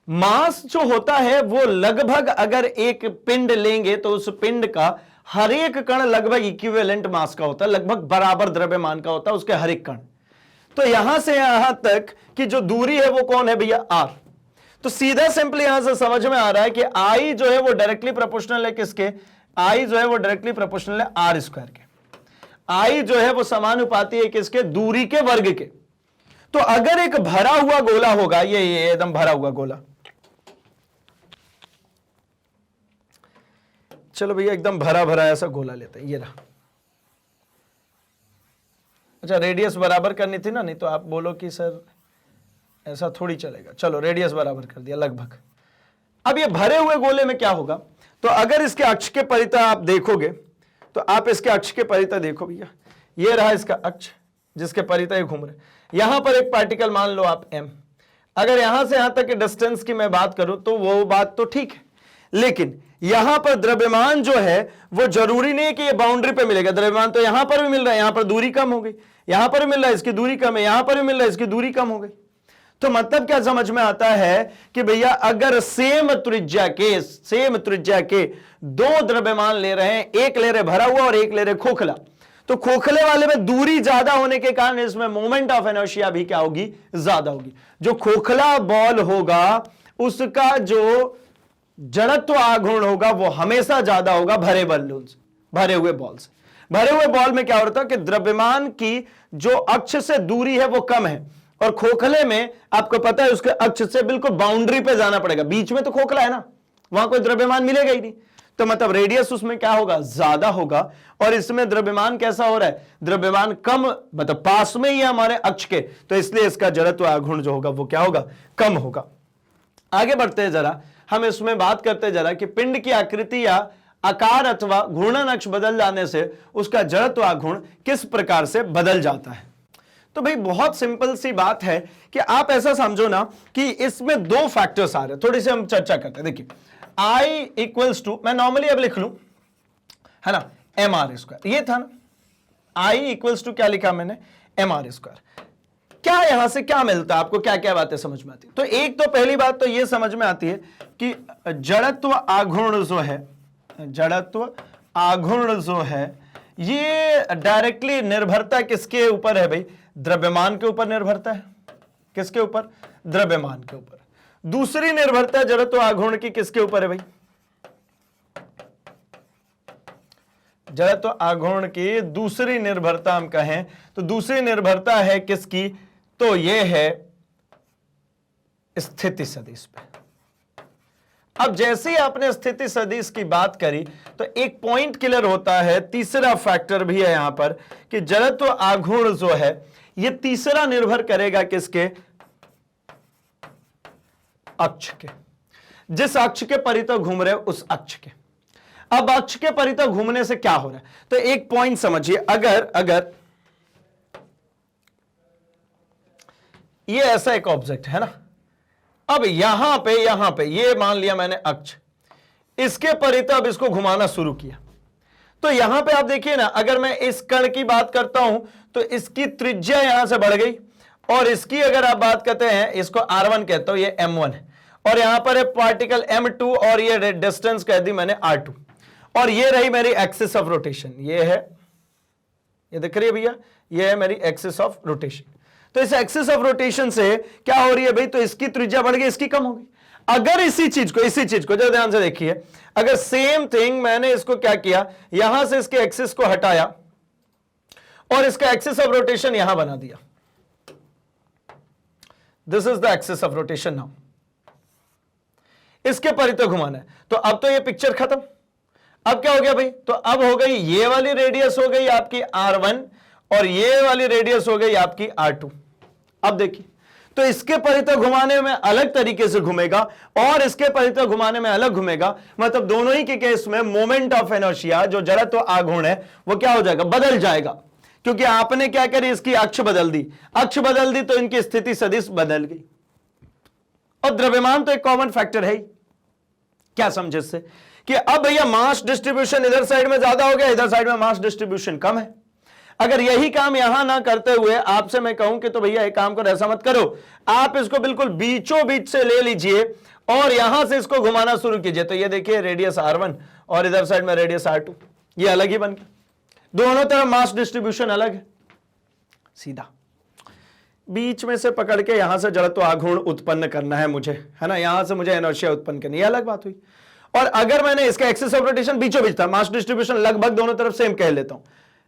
मास जो होता है वो लगभग, अगर एक पिंड लेंगे तो उस पिंड का हर एक कण लगभग इक्विवेलेंट मास का होता है, लगभग बराबर द्रव्यमान का होता है उसके हर एक कण। तो यहां से यहां तक की जो दूरी है वो कौन है भैया, R। तो सीधा सिंपली यहां से समझ में आ रहा है कि I जो है वो डायरेक्टली प्रोपोर्शनल है किसके, I जो है वो डायरेक्टली प्रोपोर्शनल है R स्क्वायर के। I जो है वो समानुपाती है किसके, दूरी के वर्ग के। तो अगर एक भरा हुआ गोला होगा, ये एकदम भरा हुआ गोला, चलो भैया एकदम भरा भरा ऐसा गोला लेते हैं, ये रहा। अच्छा, रेडियस बराबर करनी थी ना, नहीं तो आप बोलो कि सर ऐसा थोड़ी चलेगा। चलो रेडियस बराबर कर दिया लगभग। अब ये भरे हुए गोले में क्या होगा, तो अगर इसके अक्ष के परितः आप देखोगे, तो आप इसके अक्ष के परितः देखो भैया, ये रहा इसका अक्ष जिसके परितः घूम रहे। यहां पर एक पार्टिकल मान लो आप m, अगर यहां से यहां तक के डिस्टेंस की मैं बात करूं तो वो बात तो ठीक है, लेकिन यहां पर द्रव्यमान जो है वो जरूरी नहीं है कि ये बाउंड्री पे मिलेगा। द्रव्यमान तो यहां पर भी मिल रहा है, यहां पर दूरी कम हो गई, यहां पर भी मिल रहा है इसकी दूरी कम है, यहां पर भी मिल रहा है इसकी दूरी कम हो गई। तो मतलब क्या समझ में आता है कि भैया अगर सेम त्रिज्या के 2 द्रव्यमान ले रहे हैं, एक ले रहे भरा हुआ और एक ले रहे खोखला, तो खोखले वाले में दूरी ज्यादा होने के कारण इसमें मोमेंट ऑफ इनर्शिया भी क्या होगी, ज्यादा होगी। जो खोखला बॉल होगा उसका जो जड़त्व आघूर्ण होगा वो हमेशा ज्यादा होगा भरे हुए बॉल से। भरे हुए बॉल में क्या होता है कि द्रव्यमान की जो अक्ष से दूरी है वो कम है, और खोखले में आपको पता है उसके अक्ष से बिल्कुल बाउंड्री पे जाना पड़ेगा, बीच में तो खोखला है ना, वहां कोई द्रव्यमान मिलेगा ही नहीं। तो मतलब रेडियस उसमें क्या होगा, ज्यादा होगा, और इसमें द्रव्यमान कैसा हो रहा है, द्रव्यमान कम, मतलब पास में ही है हमारे अक्ष के, तो इसलिए इसका जड़त्व आघूर्ण जो होगा वो क्या होगा, कम होगा। आगे बढ़ते हैं जरा, हम इसमें बात करते हैं जरा कि पिंड की आकृति या आकार अथवा घूर्णन अक्ष बदल जाने से उसका जड़त्व आघूर्ण किस प्रकार से बदल जाता है। तो भाई बहुत सिंपल सी बात है कि आप ऐसा समझो ना कि इसमें 2 फैक्टर्स आ रहे हैं, थोड़ी सी हम चर्चा करते हैं। देखिए I इक्वल्स टू, मैं नॉर्मली अब लिख लूं, है ना, MR स्क्वायर, ये था ना, I इक्वल्स टू क्या लिखा मैंने, MR स्क्वायर। क्या यहां से क्या मिलता है आपको, क्या क्या बातें समझ में आती है। तो एक तो पहली बात तो ये समझ में आती है कि जड़त्व आघूर्ण जो है, जड़त्व आघूर्ण जो है ये डायरेक्टली निर्भरता किसके ऊपर है भाई, द्रव्यमान के ऊपर निर्भरता है। किसके ऊपर, द्रव्यमान के ऊपर। दूसरी निर्भरता जड़त्व आघूर्ण की किसके ऊपर है भाई, जड़त्व आघूर्ण की दूसरी निर्भरता हम कहें तो दूसरी निर्भरता है किसकी, तो यह है स्थिति सदिश पे। अब जैसे ही आपने स्थिति सदिश की बात करी तो एक पॉइंट क्लियर होता है, तीसरा फैक्टर भी है यहां पर कि जड़त्व आघूर्ण जो है ये तीसरा निर्भर करेगा किसके? अक्ष के, जिस अक्ष के परितः घूम रहे उस अक्ष के। अब अक्ष के परितः घूमने से क्या हो रहा है, तो एक पॉइंट समझिए, अगर ये ऐसा एक ऑब्जेक्ट है ना, अब यहां पे ये मान लिया मैंने अक्ष, इसके परितः अब इसको घुमाना शुरू किया, तो यहां पे आप देखिए ना, अगर मैं इस कण की बात करता हूं तो इसकी त्रिज्या यहां से बढ़ गई, और इसकी अगर आप बात करते हैं, इसको R1 कहता हूं, ये M1 है, और यहां पर है पार्टिकल M2, और ये डिस्टेंस कह दी मैंने R2, और ये रही मेरी एक्सिस ऑफ रोटेशन, ये है, ये दिख रही है भैया, ये है मेरी एक्सिस ऑफ रोटेशन। तो इस एक्सिस ऑफ रोटेशन से क्या हो रही है भाई, तो इसकी त्रिज्या बढ़ गई, इसकी कम हो गई। अगर इसी चीज को जो ध्यान से देखिए, अगर सेम थिंग मैंने इसको क्या किया, यहां से इसके एक्सिस को हटाया और इसका एक्सिस ऑफ रोटेशन यहां बना दिया, this is the axis of rotation now, इसके परितः घुमाना है, तो अब तो ये पिक्चर खत्म। अब क्या हो गया भाई, तो अब हो गई ये वाली रेडियस हो गई आपकी R1, और ये वाली रेडियस हो गई आपकी R2। अब देखिए, तो इसके परितः घुमाने में अलग तरीके से घूमेगा और इसके परितः घुमाने में अलग घूमेगा, मतलब दोनों ही के केस में मोमेंट ऑफ इनर्शिया जो जड़त्व आघूर्ण है वो क्या हो जाएगा, बदल जाएगा, क्योंकि आपने क्या करी, इसकी अक्ष बदल दी, तो इनकी स्थिति सदिश बदल गई। और द्रव्यमान तो एक कॉमन फैक्टर है ही, क्या समझे इससे कि अब भैया मास डिस्ट्रीब्यूशन इधर साइड में ज्यादा हो गया, इधर साइड में मास डिस्ट्रीब्यूशन कम है। अगर यही काम यहां ना करते हुए आपसे मैं कहूं कि तो भैया एक काम करो, ऐसा मत करो, आप इसको बिल्कुल बीचों बीच से ले लीजिए और यहां से इसको घुमाना शुरू कीजिए, तो ये देखिए रेडियस R1 और इधर साइड में रेडियस R2, ये अलग ही बन गया, दोनों तरफ मास डिस्ट्रीब्यूशन अलग है। सीधा बीच में से पकड़ के यहां से जड़त्व आघूर्ण उत्पन्न करना है मुझे, है ना, यहां से मुझे इनर्शिया उत्पन्न करनी है, अलग बात हुई। और अगर मैंने इसका एक्सिस ऑफ रोटेशन बीचों बीच था, मास डिस्ट्रीब्यूशन लगभग दोनों तरफ सेम कह लेता हूं,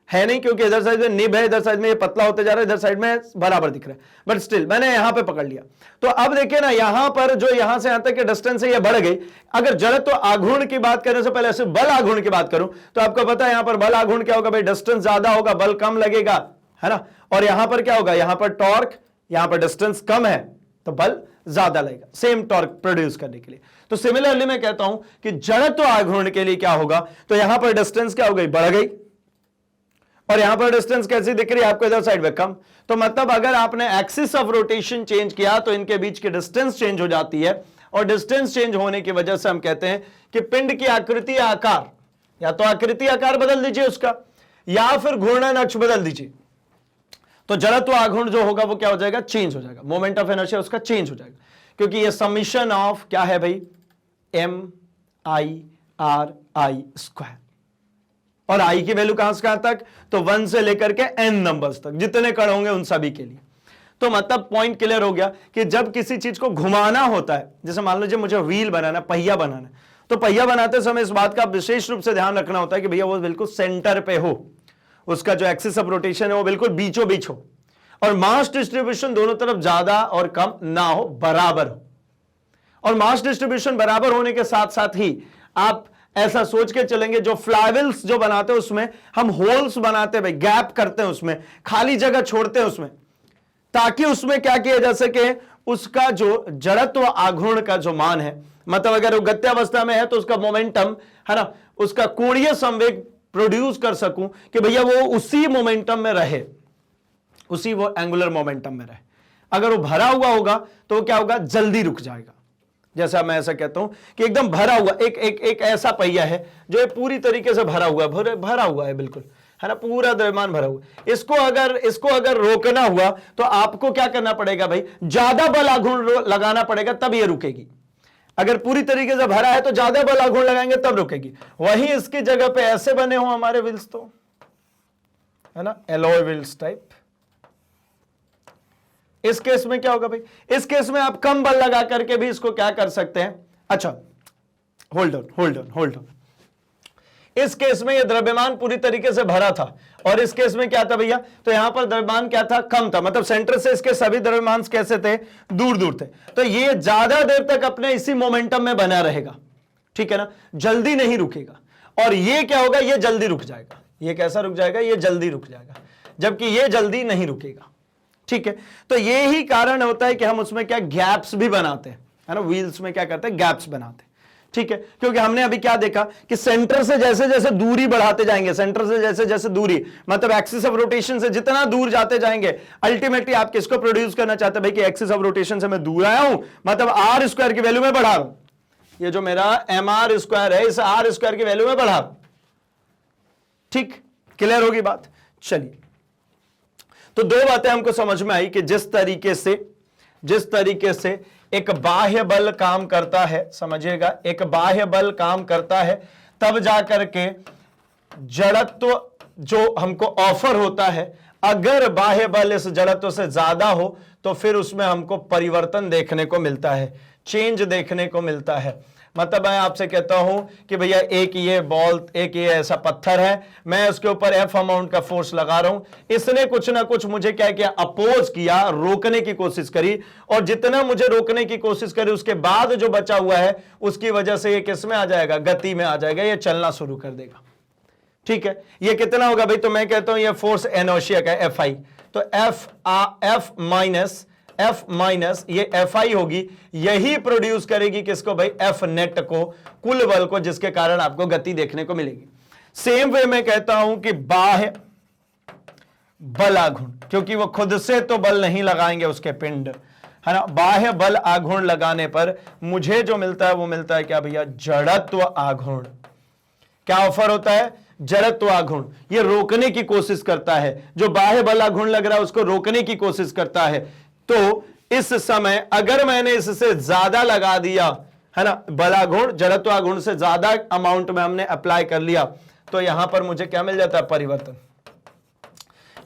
है नहीं, क्योंकि इधर साइड में निब है, इधर साइड में ये पतला होते जा रहा है, इधर साइड में बराबर दिख रहा है, बट स्टिल मैंने यहां पे पकड़ लिया। तो अब देखिए ना, यहां पर जो यहां से यहां तक के डिस्टेंस है ये बढ़ गई। अगर जड़त्व आघूर्ण की बात करने से पहले सिर्फ बल आघूर्ण की बात करूं तो आपको पता है यहां पर बल आघूर्ण क्या होगा भाई, डिस्टेंस ज्यादा होगा, बल कम लगेगा, है ना, और यहां पर क्या होगा, यहां पर टॉर्क, यहां पर डिस्टेंस कम है तो बल ज्यादा लगेगा सेम टॉर्क प्रोड्यूस करने के लिए। तो सिमिलरली मैं कहता हूं कि जड़त्व आघूर्ण के लिए क्या होगा, तो यहां पर डिस्टेंस क्या हो गई, बढ़ गई, और यहां पर डिस्टेंस कैसी दिख रही है आपको, इधर साइड में कम। तो मतलब अगर आपने एक्सिस ऑफ रोटेशन चेंज किया तो इनके बीच की डिस्टेंस चेंज हो जाती है, और डिस्टेंस चेंज होने की वजह से हम कहते हैं कि पिंड की आकृति या आकार, या तो आकृति आकार बदल दीजिए उसका, या फिर घूर्णन अक्ष बदल दीजिए, तो जड़त्व आघूर्ण जो होगा वो क्या हो जाएगा, चेंज हो जाएगा, मोमेंट ऑफ इनर्शिया उसका चेंज हो जाएगा, क्योंकि ये समीशन ऑफ क्या है भाई, MI/R/I स्क्वायर, और आई की वैल्यू कहां से कहां तक, तो 1 से लेकर के n नंबर्स तक, जितने कण होंगे उन सभी के लिए। तो मतलब पॉइंट क्लियर हो गया कि जब किसी चीज को घुमाना होता है, जैसे मान लीजिए मुझे व्हील बनाना, पहिया बनाना, तो पहिया बनाते समय इस बात का विशेष रूप से ध्यान रखना होता है कि भैया वो बिल्कुल सेंटर पे हो, उसका जो एक्सिस ऑफ रोटेशन है वो बिल्कुल बीचों बीच हो, और मास डिस्ट्रीब्यूशन दोनों तरफ ज्यादा और कम ना हो, बराबर हो। और मास डिस्ट्रीब्यूशन बराबर होने के साथ साथ ही आप ऐसा सोच के चलेंगे, जो फ्लाईव्हील्स जो बनाते हैं उसमें हम होल्स बनाते हैं भाई, गैप करते हैं उसमें, खाली जगह छोड़ते हैं उसमें, ताकि उसमें क्या किया जा सके, उसका जो जड़त्व आघूर्ण का जो मान है, मतलब अगर वो गत्यावस्था में है तो उसका मोमेंटम, है ना, उसका कोणीय संवेग प्रोड्यूस कर सकूं कि भैया वो उसी मोमेंटम में रहे, उसी वो एंगुलर मोमेंटम में रहे। अगर वो भरा हुआ होगा तो वो क्या होगा, जल्दी रुक जाएगा। जैसा मैं ऐसा कहता हूं कि एकदम भरा हुआ एक ऐसा पहिया है जो पूरी तरीके से भरा हुआ है बिल्कुल, है ना, पूरा द्रव्यमान भरा हुआ, इसको अगर रोकना हुआ तो आपको क्या करना पड़ेगा भाई, ज्यादा बल आघूर्ण लगाना पड़ेगा, तब ये रुकेगी। अगर पूरी तरीके से भरा है तो ज्यादा बल आघूर्ण लगाएंगे तब रुकेगी। वहीं इसकी जगह पे ऐसे बने हो हमारे व्हील्स, तो है ना, एलॉय व्हील्स टाइप, इस केस में क्या होगा भाई, इस केस में आप कम बल लगा करके भी इसको क्या कर सकते हैं। अच्छा, होल्ड ऑन, इस केस में यह द्रव्यमान पूरी तरीके से भरा था और इस केस में क्या था भैया, तो यहां पर द्रव्यमान क्या था, कम था, मतलब सेंटर से इसके सभी द्रव्यमान कैसे थे, दूर दूर थे। तो ये ज्यादा देर तक अपने इसी मोमेंटम में बना रहेगा, ठीक है ना, जल्दी नहीं रुकेगा। और ये क्या होगा, ये जल्दी रुक जाएगा। ये कैसा रुक जाएगा, ये जल्दी रुक जाएगा, जबकि ये जल्दी नहीं रुकेगा, ठीक है। तो ये ही कारण होता है कि हम उसमें क्या गैप्स भी बनाते हैं, है ना, व्हील्स में क्या करते हैं, गैप्स बनाते हैं, ठीक है। क्योंकि हमने अभी क्या देखा कि सेंटर से जैसे जैसे दूरी बढ़ाते जाएंगे, सेंटर से जैसे जैसे दूरी, मतलब एक्सिस ऑफ रोटेशन से जितना दूर जाते जाएंगे, अल्टीमेटली आप किसको प्रोड्यूस करना चाहते हैं भाई, कि एक्सिस ऑफ रोटेशन से मैं दूर आया हूं, मतलब आर स्क्वायर की वैल्यू में बढ़ा रहा हूं। ये जो मेरा एम आर स्क्वायर है, इस आर स्क्वायर की वैल्यू में बढ़ा रहा हूं, ठीक, क्लियर होगी बात। चलिए, तो दो बातें हमको समझ में आई कि जिस तरीके से एक बाह्य बल काम करता है, समझिएगा, एक बाह्य बल काम करता है, तब जाकर के जड़त्व जो हमको ऑफर होता है, अगर बाह्य बल इस जड़त्व से ज्यादा हो तो फिर उसमें हमको परिवर्तन देखने को मिलता है, चेंज देखने को मिलता है। मतलब मैं आपसे कहता हूं कि भैया एक ये बॉल, एक ये ऐसा पत्थर है, मैं उसके ऊपर एफ अमाउंट का फोर्स लगा रहा हूं, इसने कुछ ना कुछ मुझे क्या किया, अपोज किया, रोकने की कोशिश करी, और जितना मुझे रोकने की कोशिश करी उसके बाद जो बचा हुआ है उसकी वजह से ये किस में आ जाएगा, गति में आ जाएगा, ये चलना शुरू कर देगा, ठीक है। ये कितना होगा भाई, तो मैं कहता हूं ये फोर्स इनर्शिया का एफ आई, तो एफ माइनस ये एफ आई होगी, यही प्रोड्यूस करेगी किसको भाई, एफ नेट को, कुल बल को, जिसके कारण आपको गति देखने को मिलेगी। सेम वे में कहता हूं कि बाह्य बल आघूर्ण, क्योंकि वो खुद से तो बल नहीं लगाएंगे उसके पिंड, है ना, बाह्य बल आघूर्ण लगाने पर मुझे जो मिलता है वो मिलता है क्या भैया, जड़त्व आघूर्ण। क्या ऑफर होता है, जड़त्व आघूर्ण, ये रोकने की कोशिश करता है, जो बाह्य बल आघूर्ण लग रहा है उसको रोकने की कोशिश करता है। तो इस समय अगर मैंने इससे ज्यादा लगा दिया, है ना, बलाघूर्ण, जड़त्व आघूर्ण से ज्यादा अमाउंट में हमने अप्लाई कर लिया, तो यहां पर मुझे क्या मिल जाता है, परिवर्तन।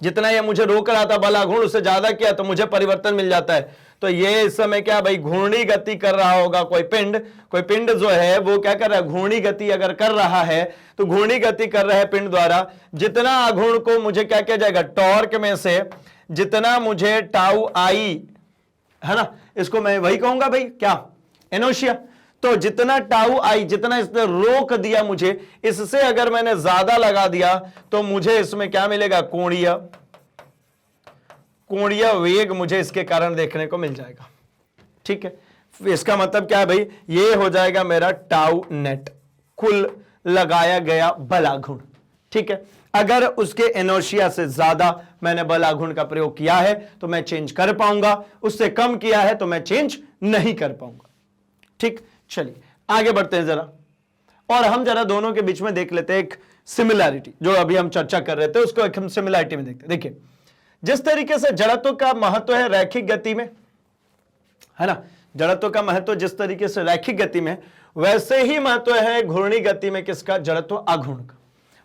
जितना ये मुझे रोक रहा था बलाघूर्ण, उससे ज्यादा किया तो मुझे परिवर्तन मिल जाता है। तो ये इस समय क्या भाई, घूर्णी गति कर रहा होगा कोई पिंड जो है वो क्या कर रहा है, घूर्णी गति अगर कर रहा है तो घूर्णी गति कर रहा है पिंड द्वारा, जितना आघूर्ण को मुझे क्या किया जाएगा, टॉर्क में से जितना मुझे टाउ आई, है ना, इसको मैं वही कहूंगा भाई क्या, इनर्शिया। तो जितना टाउ आई, जितना इसने रोक दिया मुझे, इससे अगर मैंने ज्यादा लगा दिया तो मुझे इसमें क्या मिलेगा, कोणीय वेग मुझे इसके कारण देखने को मिल जाएगा, ठीक है। इसका मतलब क्या है भाई, ये हो जाएगा मेरा टाउ नेट, कुल लगाया गया बल आघूर्ण, ठीक है। अगर उसके इनर्शिया से ज्यादा मैंने बल आघूर्ण का प्रयोग किया है तो मैं चेंज कर पाऊंगा, उससे कम किया है तो मैं चेंज नहीं कर पाऊंगा, ठीक। चलिए आगे बढ़ते हैं जरा, और हम जरा दोनों के बीच में देख लेते हैं एक सिमिलैरिटी, जो अभी हम चर्चा कर रहे थे उसको एक हम सिमिलैरिटी में देखते हैं। देखिए, जिस तरीके से जड़त्व का महत्व है रैखिक गति में, है ना, जड़त्व का महत्व जिस तरीके से रैखिक गति में, वैसे ही महत्व है घूर्णी गति में, किसका, जड़त्व आघूर्ण का।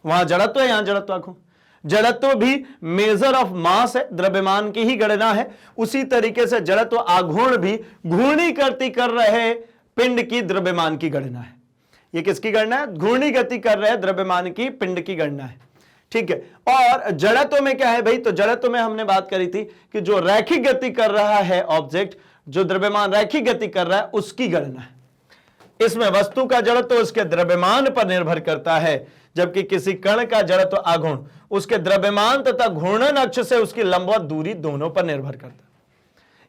वहां जड़त्व है, यहां जड़त्व आघूर्ण। जड़त्व भी मेजर ऑफ मास है, द्रव्यमान की ही गणना है, उसी तरीके से जड़त्व आघूर्ण भी घूर्णी गति कर रहे पिंड की द्रव्यमान की गणना है। ये किसकी गणना है, घूर्णी गति कर रहे द्रव्यमान की पिंड की गणना है, ठीक है। और जड़त्व में क्या है भाई, तो जड़त्व में हमने बात करी थी कि जो रैखिक गति कर रहा है ऑब्जेक्ट, जो द्रव्यमान रैखिक गति कर रहा है उसकी गणना है। इसमें वस्तु का जड़त्व उसके द्रव्यमान पर निर्भर करता है, जबकि किसी कण का जड़त्व आघूर्ण उसके द्रव्यमान तथा घूर्णन अक्ष से उसकी लंबवत दूरी दोनों पर निर्भर करता है।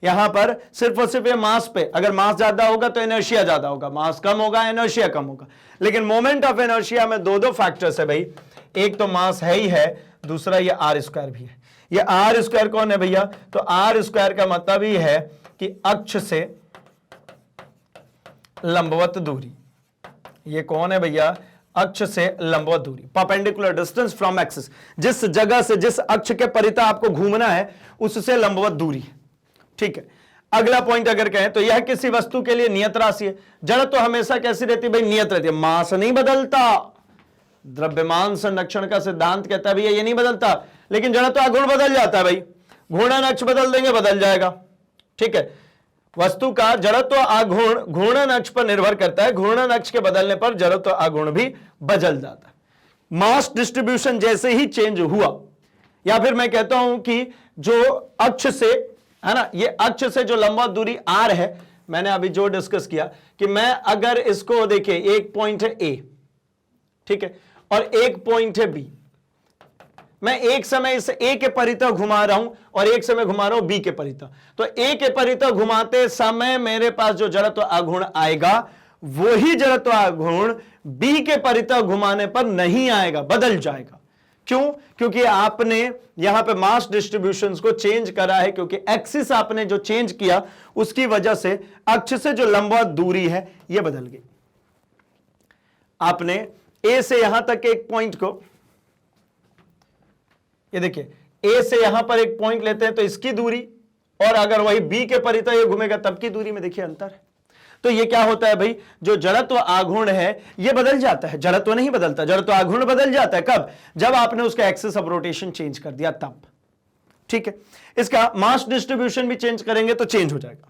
यहां पर सिर्फ और सिर्फ ये मास पे, अगर मास ज्यादा होगा तो इनर्शिया ज्यादा होगा, मास कम होगा इनर्शिया कम होगा। लेकिन मोमेंट ऑफ इनर्शिया में दो फैक्टर्स है भाई, एक तो मास है ही है, दूसरा ये आर स्क्वायर भी है। ये आर स्क्वायर कौन है भैया, तो आर स्क्वायर का मतलब ही है कि अक्ष से लंबवत दूरी। ये कौन है भैया, अक्ष से लंबवत दूरी, परपेंडिकुलर डिस्टेंस फ्रॉम एक्सिस, जिस जगह से, जिस अक्ष के परितः आपको घूमना है उससे लंबवत दूरी, ठीक है। अगला पॉइंट अगर कहें तो यह किसी वस्तु के लिए नियत राशि है। जड़त्व तो हमेशा कैसी रहती है भाई, नियत रहती है, मास नहीं बदलता। द्रव्यमान संरक्षण का सिद्धांत कहता है भैया ये नहीं बदलता, लेकिन जड़त्व आघूर्ण बदल जाता है भाई, घूर्णन अक्ष बदल देंगे बदल जाएगा, ठीक है। वस्तु का जड़त्व आघूर्ण घूर्णन अक्ष पर निर्भर करता है, घूर्णन अक्ष के बदलने पर जड़त्व आघूर्ण भी बदल जाता है। मास डिस्ट्रीब्यूशन जैसे ही चेंज हुआ, या फिर मैं कहता हूं कि जो अक्ष से, है ना, ये अक्ष से जो लंबा दूरी आर है, मैंने अभी जो डिस्कस किया कि मैं अगर इसको देखिए, एक पॉइंट है ए, ठीक है, और एक पॉइंट है बी, मैं एक समय इस ए के परितः घुमा रहा हूं और एक समय घुमा रहा हूं बी के परितः, तो ए के परितः घुमाते समय मेरे पास जो जड़त्व आघूर्ण आएगा वही जड़त्व आघूर्ण बी के परितः घुमाने पर नहीं आएगा, बदल जाएगा। क्यों? क्योंकि आपने यहां पे मास डिस्ट्रीब्यूशंस को चेंज करा है, क्योंकि एक्सिस आपने जो चेंज किया उसकी वजह से अक्ष से जो लंबा दूरी है यह बदल गई। आपने ए से यहां तक एक पॉइंट को, ये देखिए, ए से यहां पर एक पॉइंट लेते हैं तो इसकी दूरी, और अगर वही बी के परितः ये घूमेगा तब की दूरी में देखिए अंतर है। तो ये क्या होता है भाई, जो जड़त्व आघूर्ण है ये बदल जाता है, जड़त्व नहीं बदलता, जड़त्व आघूर्ण बदल जाता है। कब? जब आपने उसका एक्सिस ऑफ रोटेशन चेंज कर दिया तब, ठीक है। इसका मास डिस्ट्रीब्यूशन भी चेंज करेंगे तो चेंज हो जाएगा।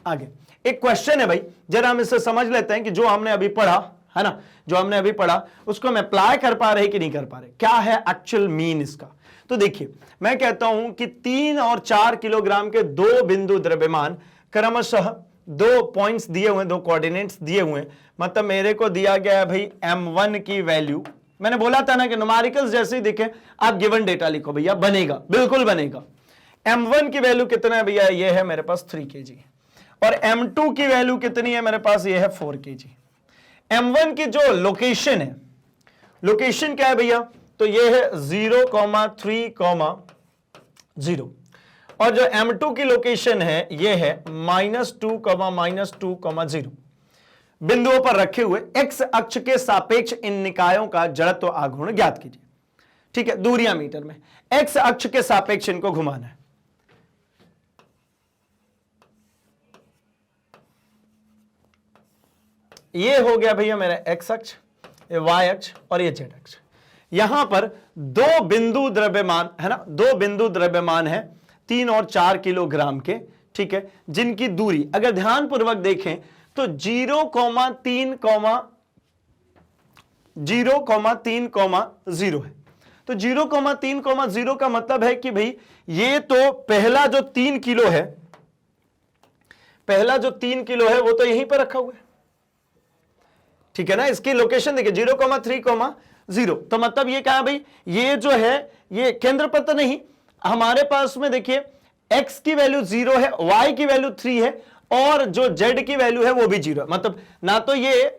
आगे एक क्वेश्चन है भाई, जरा हम इससे समझ लेते हैं कि जो हमने अभी पढ़ा है ना, जो हमने अभी पढ़ा उसको हम अप्लाई कर पा रहे कि नहीं कर पा रहे, क्या है एक्चुअल मीन इसका। तो देखिए, मैं कहता हूं कि 3 और 4 किलोग्राम के दो बिंदु द्रव्यमान क्रमशः दो पॉइंट्स दिए हुए, दो कोऑर्डिनेट्स दिए हुए, मतलब मेरे को दिया गया है भाई m1 की वैल्यू, मैंने बोला था ना कि न्यूमेरिकल्स जैसे ही दिखे आप गिवन डेटा लिखो भैया, बनेगा, बिल्कुल बनेगा। m1 की वैल्यू कितना है भैया, ये है मेरे पास 3 kg, और m2 की वैल्यू कितनी है मेरे पास, ये है 4 kg। m1 की जो लोकेशन है, लोकेशन क्या है भैया, तो ये है 0,3,0, और जो m2 की लोकेशन है ये है -2,-2,0 बिंदुओं पर रखे हुए x अक्ष के सापेक्ष इन निकायों का जड़त्व आघूर्ण ज्ञात कीजिए। ठीक है, दूरियां मीटर में, x अक्ष के सापेक्ष इनको घुमाना है। ये हो गया भैया मेरा x अक्ष, ये y अक्ष और ये z अक्ष। यहां पर दो बिंदु द्रव्यमान है ना, दो बिंदु द्रव्यमान है 3 और 4 किलोग्राम के, ठीक है, जिनकी दूरी अगर ध्यानपूर्वक देखें तो 0,3,0 है। तो 0,3,0 का मतलब है कि भाई ये तो पहला जो 3 किलो है, पहला जो 3 किलो है वो तो यहीं पर रखा हुआ है, ठीक है ना। इसकी लोकेशन देखिए 0,3,0, तो मतलब ये क्या है भाई, ये जो है ये केंद्र पर तो नहीं, हमारे पास में देखिए x की वैल्यू 0 है, y की वैल्यू 3 है, और जो z की वैल्यू है वो भी 0 है। मतलब ना तो ये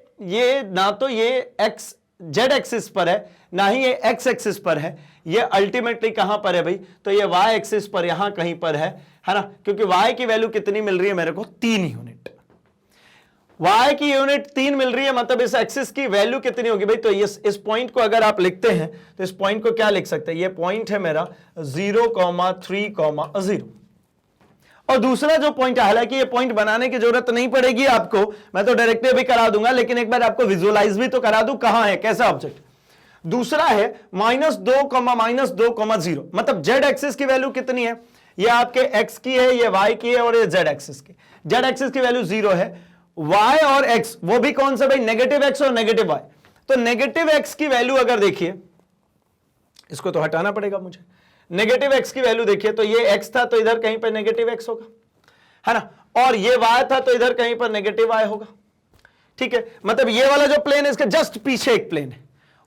x z एक्सिस पर है, ना ही ये x एक्सिस पर है, ये अल्टीमेटली कहां पर है भाई, तो ये y एक्सिस पर यहां कहीं पर है ना, क्योंकि y की वैल्यू कितनी मिल रही है मेरे को, 3 यूनिट। y की यूनिट 3 मिल रही है, मतलब इस एक्सिस की वैल्यू कितनी होगी भाई, तो इस पॉइंट को अगर आप लिखते हैं तो इस पॉइंट को क्या लिख सकते हैं, ये पॉइंट है मेरा 0,3,0। और दूसरा जो पॉइंट है, हालांकि ये पॉइंट बनाने की जरूरत नहीं पड़ेगी आपको, मैं तो डायरेक्टली भी करा दूंगा, लेकिन एक बार आपको विजुअलाइज भी तो करा दूं कहां है, कैसा ऑब्जेक्ट। दूसरा है -2,-2,0, मतलब z एक्सिस की वैल्यू कितनी है, ये आपके x की है, ये y की है, और ये z एक्सिस की, z एक्सिस की वैल्यू 0 है, y और x वो भी कौन सा भाई, नेगेटिव x और नेगेटिव y। तो नेगेटिव x की वैल्यू अगर देखिए, इसको तो हटाना पड़ेगा मुझे, नेगेटिव x की वैल्यू देखिए, तो ये x था तो इधर कहीं पर नेगेटिव x होगा, है ना, और ये y था तो इधर कहीं पर नेगेटिव y होगा। ठीक है, मतलब ये वाला जो प्लेन है इसके जस्ट पीछे एक प्लेन है,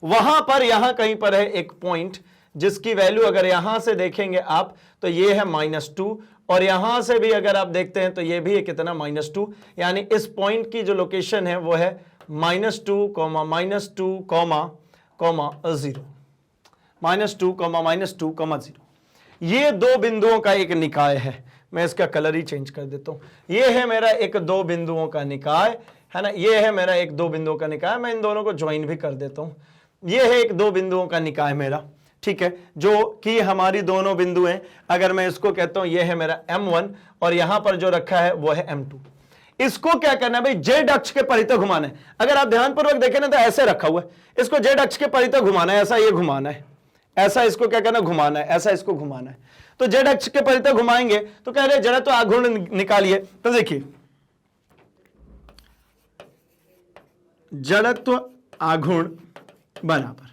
वहां पर यहां कहीं पर है एक पॉइंट जिसकी वैल्यू अगर यहां से देखेंगे आप तो ये है -2, और यहां से भी अगर आप देखते हैं तो ये भी है कितना, -2, यानी इस पॉइंट की जो लोकेशन है वो है -2, -2,-2,0। ये दो बिंदुओं का एक निकाय है, मैं इसका कलर ही चेंज कर देता हूं, ये है मेरा एक दो बिंदुओं का निकाय, है ना, ये है मेरा एक दो बिंदुओं का निकाय, मैं इन दोनों को ज्वाइन भी कर देता हूं, ये है एक दो बिंदुओं का निकाय मेरा, ठीक है, जो कि हमारी दोनों बिंदु हैं। अगर मैं इसको कहता हूं ये है मेरा m1, और यहां पर जो रखा है वो है m2। इसको क्या करना है भाई, z अक्ष के परितः घुमाना है। अगर आप ध्यानपूर्वक देखें ना तो ऐसे रखा हुआ है, इसको z अक्ष के परितः घुमाना है, ऐसा ये घुमाना है, ऐसा इसको क्या करना, घुमाना है, ऐसा इसको घुमाना है। तो z अक्ष के परितः घुमाएंगे तो कह रहे जरा तो आघूर्ण निकालिए, तो देखिए जड़त्व आघूर्ण बराबर,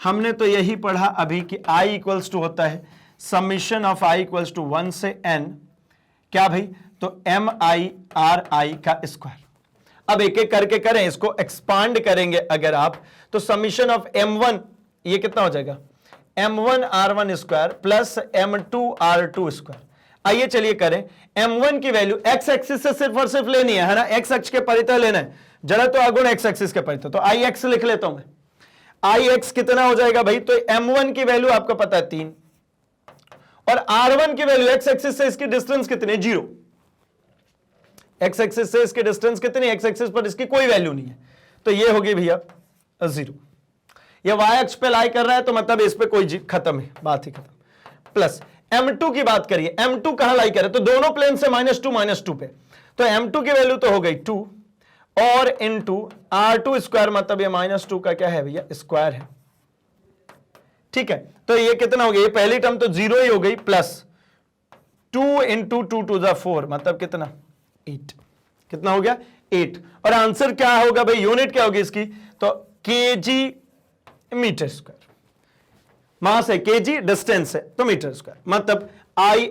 हमने तो यही पढ़ा अभी कि I इक्वल्स टू होता है summation of I equals to 1 से n, क्या भाई, तो MI/RI का स्क्वायर। अब एक एक करके करें, इसको एक्सपांड करेंगे अगर आप, तो समीशन ऑफ M1 ये कितना हो जाएगा, M1R1 square plus M2R2 square. आइए चलिए करें, M1 की वैल्यू x एक्सिस से सिर्फ और सिर्फ लेनी है ना, x अक्ष के परितः लेना है, जरा तो आगुण x एक्सिस के परितः, तो Ix लिख लेता हूं मैं। Ix कितना हो जाएगा भाई, तो M1 की वैल्यू आपको पता है 3, और R1 की वैल्यू x एक्सिस से इसकी डिस्टेंस कितनी है, 0। x एक्सिस से इसकी डिस्टेंस कितनी है, x एक्सिस पर इसकी कोई वैल्यू नहीं है, तो ये होगी भैया 0। ये y अक्ष पे लाई कर रहा है तो मतलब इस पे कोई खत्म है, बात ही खत्म। प्लस M2 की बात करिए, M2 कहां लाई करे, तो दोनों प्लेन से -2 पे, तो M2 की वैल्यू तो हो गई 2 और इंटू R2 स्क्वायर, मतलब ये -2 का क्या है भैया, स्क्वायर है। ठीक है, तो ये कितना हो गया, ये पहली टर्म तो 0 ही हो गई, प्लस 2 इंटू 2 टू द 4, मतलब कितना 8, कितना हो गया 8। और आंसर क्या होगा भाई, यूनिट क्या होगी इसकी, तो केजी मीटर स्क्वायर, मास है केजी, डिस्टेंस है तो मीटर स्क्वायर, मतलब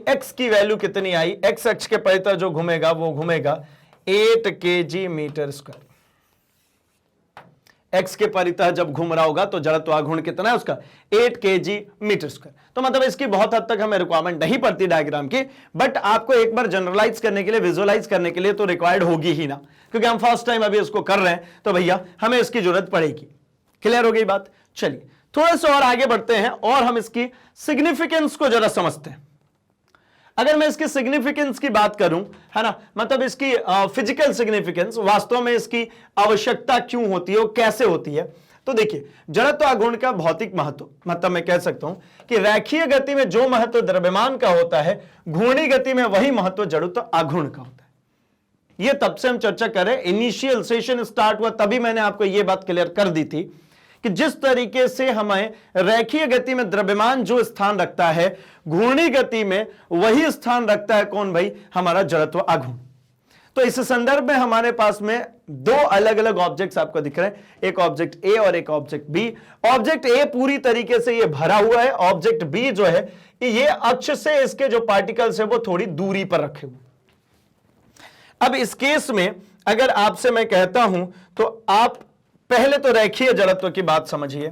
Ix की वैल्यू कितनी आई, x अक्ष के परितः जो घूमेगा वो घूमेगा 8 kg मीटर स्क्वायर। x के परितः जब घूम रहा होगा तो जड़त्वाघूर्ण कितना है उसका, 8 kg मीटर स्क्वायर। तो मतलब इसकी बहुत हद तक हमें रिक्वायरमेंट नहीं पड़ती डायग्राम की, बट आपको एक बार जनरलाइज करने के लिए, विजुअलाइज करने के लिए तो रिक्वायर्ड होगी ही ना, क्योंकि हम फर्स्ट टाइम अभी इसको कर रहे हैं, तो भैया हमें इसकी जरूरत पड़ेगी। क्लियर हो गई बात। चलिए थोड़ा सा और आगे बढ़ते हैं और हम इसकी सिग्निफिकेंस को जरा समझते हैं। अगर मैं इसकी सिग्निफिकेंस की बात करूं, है ना, मतलब इसकी फिजिकल सिग्निफिकेंस, वास्तव में इसकी आवश्यकता क्यों होती है और कैसे होती है, तो देखिए जड़त्वाघूर्ण का भौतिक महत्व, मतलब मैं कह सकता हूं कि रैखीय गति में जो महत्व द्रव्यमान का होता है, घूर्णी गति में वही महत्व जड़त्वाघूर्ण का होता है। ये तब से हम चर्चा करें, इनिशियल सेशन स्टार्ट हुआ तभी मैंने आपको यह बात क्लियर कर दी थी कि जिस तरीके से हमें रैखीय गति में द्रव्यमान जो स्थान रखता है, घूर्णी गति में वही स्थान रखता है कौन भाई, हमारा जड़त्वाघूर्ण। तो इस संदर्भ में हमारे पास में दो अलग अलग ऑब्जेक्ट्स आपको दिख रहे हैं, एक ऑब्जेक्ट ए और एक ऑब्जेक्ट बी। ऑब्जेक्ट ए पूरी तरीके से ये भरा हुआ है, ऑब्जेक्ट बी जो है ये अक्ष से इसके जो पार्टिकल्स है वो थोड़ी दूरी पर रखे हुए। अब इस केस में अगर आपसे मैं कहता हूं तो आप पहले तो रैखीय जड़त्व की बात समझिए।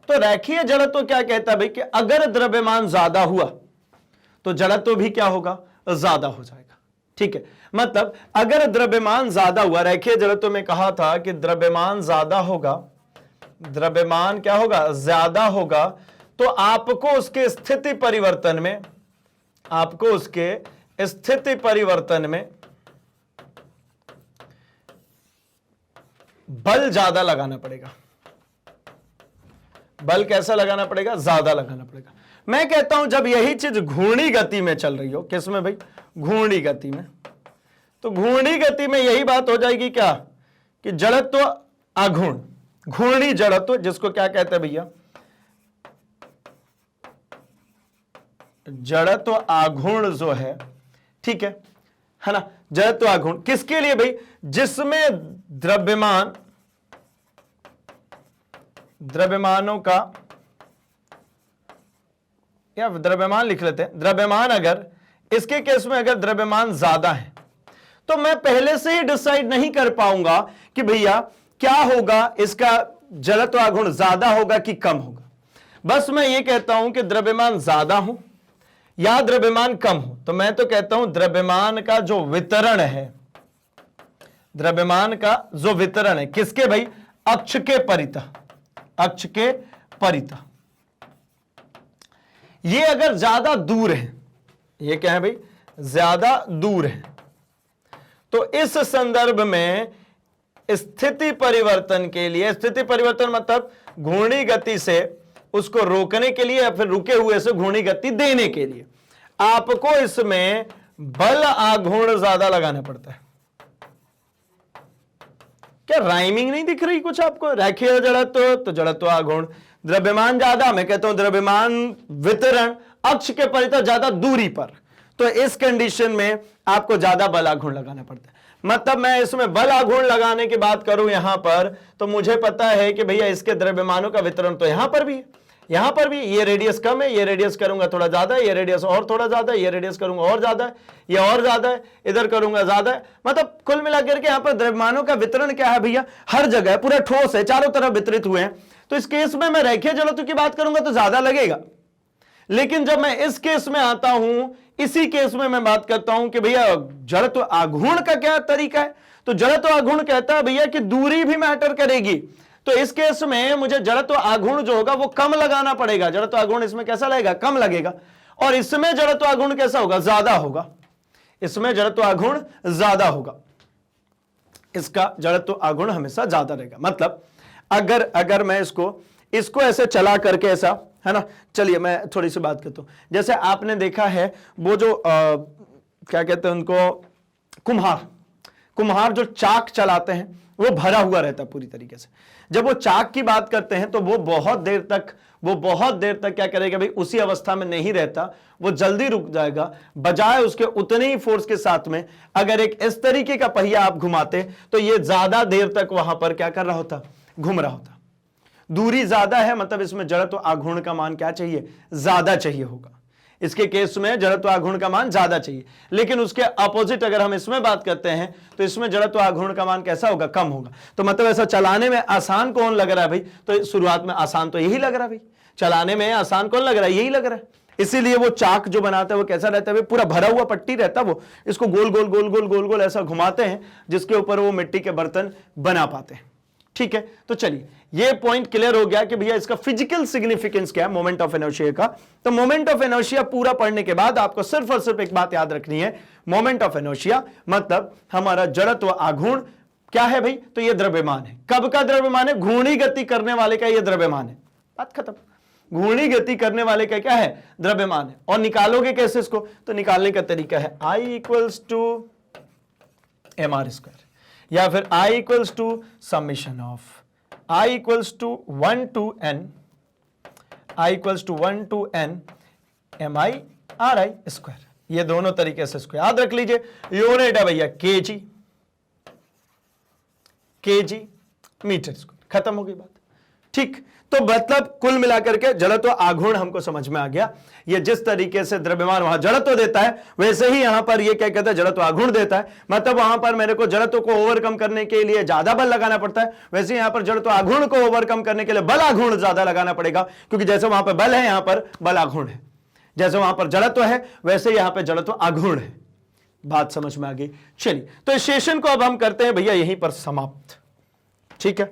तो रैखीय जड़त्व क्या कहता है भाई कि अगर द्रव्यमान ज्यादा हुआ तो जड़त्व भी क्या होगा, ज्यादा हो जाएगा। ठीक है, मतलब अगर द्रव्यमान ज्यादा हुआ, रैखीय जड़त्व में कहा था कि द्रव्यमान ज्यादा होगा, द्रव्यमान क्या होगा, ज्यादा होगा, तो आपको उसके स्थिति परिवर्तन में, आपको उसके स्थिति परिवर्तन में बल ज्यादा लगाना पड़ेगा। बल कैसा लगाना पड़ेगा, ज्यादा लगाना पड़ेगा। मैं कहता हूं जब यही चीज घूर्णी गति में चल रही हो, किसमें भाई, घूर्णी गति में, तो घूर्णी गति में यही बात हो जाएगी क्या कि जड़त्व आघूर्ण, घूर्णी जड़त्व जिसको क्या कहते हैं भैया, जड़त्व आघूर्ण जो है, ठीक है ना, जड़त्व आघूर्ण किसके लिए भाई, जिसमें द्रव्यमान, द्रव्यमानों का, या द्रव्यमान लिख लेते हैं, द्रव्यमान अगर इसके केस में अगर द्रव्यमान ज्यादा है तो मैं पहले से ही डिसाइड नहीं कर पाऊंगा कि भैया क्या होगा, इसका जड़त्व आघूर्ण ज्यादा होगा कि कम होगा। बस मैं ये कहता हूं कि द्रव्यमान ज्यादा हो या द्रव्यमान कम हो, तो मैं तो कहता हूं द्रव्यमान का जो वितरण है, द्रव्यमान का जो वितरण है किसके भाई, अक्ष के परितः, अक्ष के परितः, ये अगर ज्यादा दूर है, ये क्या है भाई, ज्यादा दूर है, तो इस संदर्भ में स्थिति परिवर्तन के लिए, स्थिति परिवर्तन मतलब घूर्णी गति से उसको रोकने के लिए या फिर रुके हुए से घूर्णी गति देने के लिए आपको इसमें बल आघूर्ण ज्यादा लगाना पड़ता है। क्या राइमिंग नहीं दिख रही कुछ आपको, रैखीय जड़त्व तो जड़त्व आघूर्ण, द्रव्यमान ज्यादा, मैं कहता हूं द्रव्यमान वितरण अक्ष के परितः ज्यादा दूरी पर, तो इस कंडीशन में आपको ज्यादा बल आघूर्ण लगाना पड़ता है। मतलब मैं इसमें बल आघूर्ण लगाने की बात करूं यहां पर, तो मुझे पता है कि भैया इसके द्रव्यमानों का वितरण तो यहां पर भी है, यहां पर भी ये रेडियस कम है, ये रेडियस करूंगा थोड़ा ज्यादा है, ये रेडियस और थोड़ा ज्यादा है, ये रेडियस करूंगा और ज्यादा है, ये और ज्यादा है, इधर करूंगा ज्यादा है। मतलब कुल मिलाकर के यहां पर द्रव्यमानों का वितरण क्या है भैया, हर जगह पूरा ठोस है, चारों तरफ वितरित हुए हैं। तो इस केस में मैं रेखीय जड़त्व की बात करूंगा तो ज्यादा लगेगा, लेकिन जब मैं इस केस में आता हूं, इसी केस में मैं बात करता हूं कि भैया जड़त्व आघूर्ण का क्या तरीका है, तो जड़त्व आघूर्ण कहता है भैया कि दूरी भी मैटर करेगी। तो इस केस में मुझे जड़त्व आघूर्ण जो होगा वो कम लगाना पड़ेगा। जड़त्व आघूर्ण इसमें कैसा लगेगा, कम लगेगा। और इसमें जड़त्व आघूर्ण कैसा होगा, ज्यादा होगा। इसमें जड़त्व आघूर्ण ज्यादा होगा, इसका जड़त्व आघूर्ण हमेशा ज्यादा रहेगा। मतलब अगर मैं इसको ऐसे चला करके ऐसा, है ना, चलिए मैं थोड़ी सी बात करता हूं। जैसे आपने देखा है वो जो क्या कहते हैं उनको, कुम्हार जो चाक चलाते हैं वो भरा हुआ रहता है पूरी तरीके से। जब वो चाक की बात करते हैं तो वो बहुत देर तक क्या करेगा भाई, उसी अवस्था में नहीं रहता, वो जल्दी रुक जाएगा। बजाय उसके उतने ही फोर्स के साथ में अगर एक इस तरीके का पहिया आप घुमाते तो ये ज्यादा देर तक वहां पर क्या कर रहा होता, घूम रहा होता। दूरी ज्यादा है, मतलब इसमें जड़त्व आघूर्ण का मान क्या चाहिए, ज्यादा चाहिए होगा। इसके केस में जड़त्व आघूर्ण का मान ज्यादा चाहिए। लेकिन उसके अपोजिट अगर हम इसमें बात करते हैं तो इसमें जड़त्व आघूर्ण का मान कैसा होगा, कम होगा। तो मतलब ऐसा चलाने में आसान कौन लग रहा है भाई, तो शुरुआत में आसान तो यही लग रहा है भाई, चलाने में आसान कौन लग रहा है, यही लग रहा है। इसीलिए वो चाक जो बनाता है वो कैसा रहता है, पूरा भरा हुआ पट्टी रहता है, वो इसको गोल गोल गोल गोल गोल गोल ऐसा घुमाते हैं जिसके ऊपर वो मिट्टी के बर्तन बना पाते हैं। ठीक है, तो चलिए ये पॉइंट क्लियर हो गया कि भैया इसका फिजिकल सिग्निफिकेंस क्या है मोमेंट ऑफ इनर्शिया का। तो मोमेंट ऑफ इनर्शिया पूरा पढ़ने के बाद आपको सिर्फ और सिर्फ एक बात याद रखनी है, मोमेंट ऑफ इनर्शिया मतलब हमारा जड़त्व आघूर्ण क्या है भाई, तो ये द्रव्यमान है। कब का द्रव्यमान है, घूर्णी गति करने वाले का ये द्रव्यमान है, बात खत्म। घूर्णी गति करने वाले का क्या है, द्रव्यमान है। और निकालोगे कैसे इसको, तो निकालने का तरीका है I equals to mr square, या फिर I equals to summation of I equals to 1 to n, I equals to 1 to n mi ri square. ये दोनों तरीके से इसको याद रख लीजिए। यूनिट है भैया kg मीटर स्क्वायर, खत्म हो गई बात। ठीक, तो मतलब कुल मिलाकर के जड़त्व आघूर्ण हमको समझ में आ गया। ये जिस तरीके से द्रव्यमान वहां जड़त्व देता है वैसे ही यहां पर ये क्या कहता है, जड़त्व आघूर्ण देता है। मतलब वहां पर मेरे को जड़त्व को ओवरकम करने के लिए ज्यादा बल लगाना पड़ता है, वैसे यहां पर जड़त्व आघूर्ण को ओवरकम करने के लिए बल आघूर्ण ज्यादा लगाना पड़ेगा, क्योंकि जैसे वहां पर बल है यहां पर बल आघूर्ण है, जैसे वहां पर जड़त्व है वैसे यहां पर जड़त्व आघूर्ण है। बात समझ में आ गई। चलिए, तो इस सेशन को अब हम करते हैं भैया यहीं पर समाप्त। ठीक है,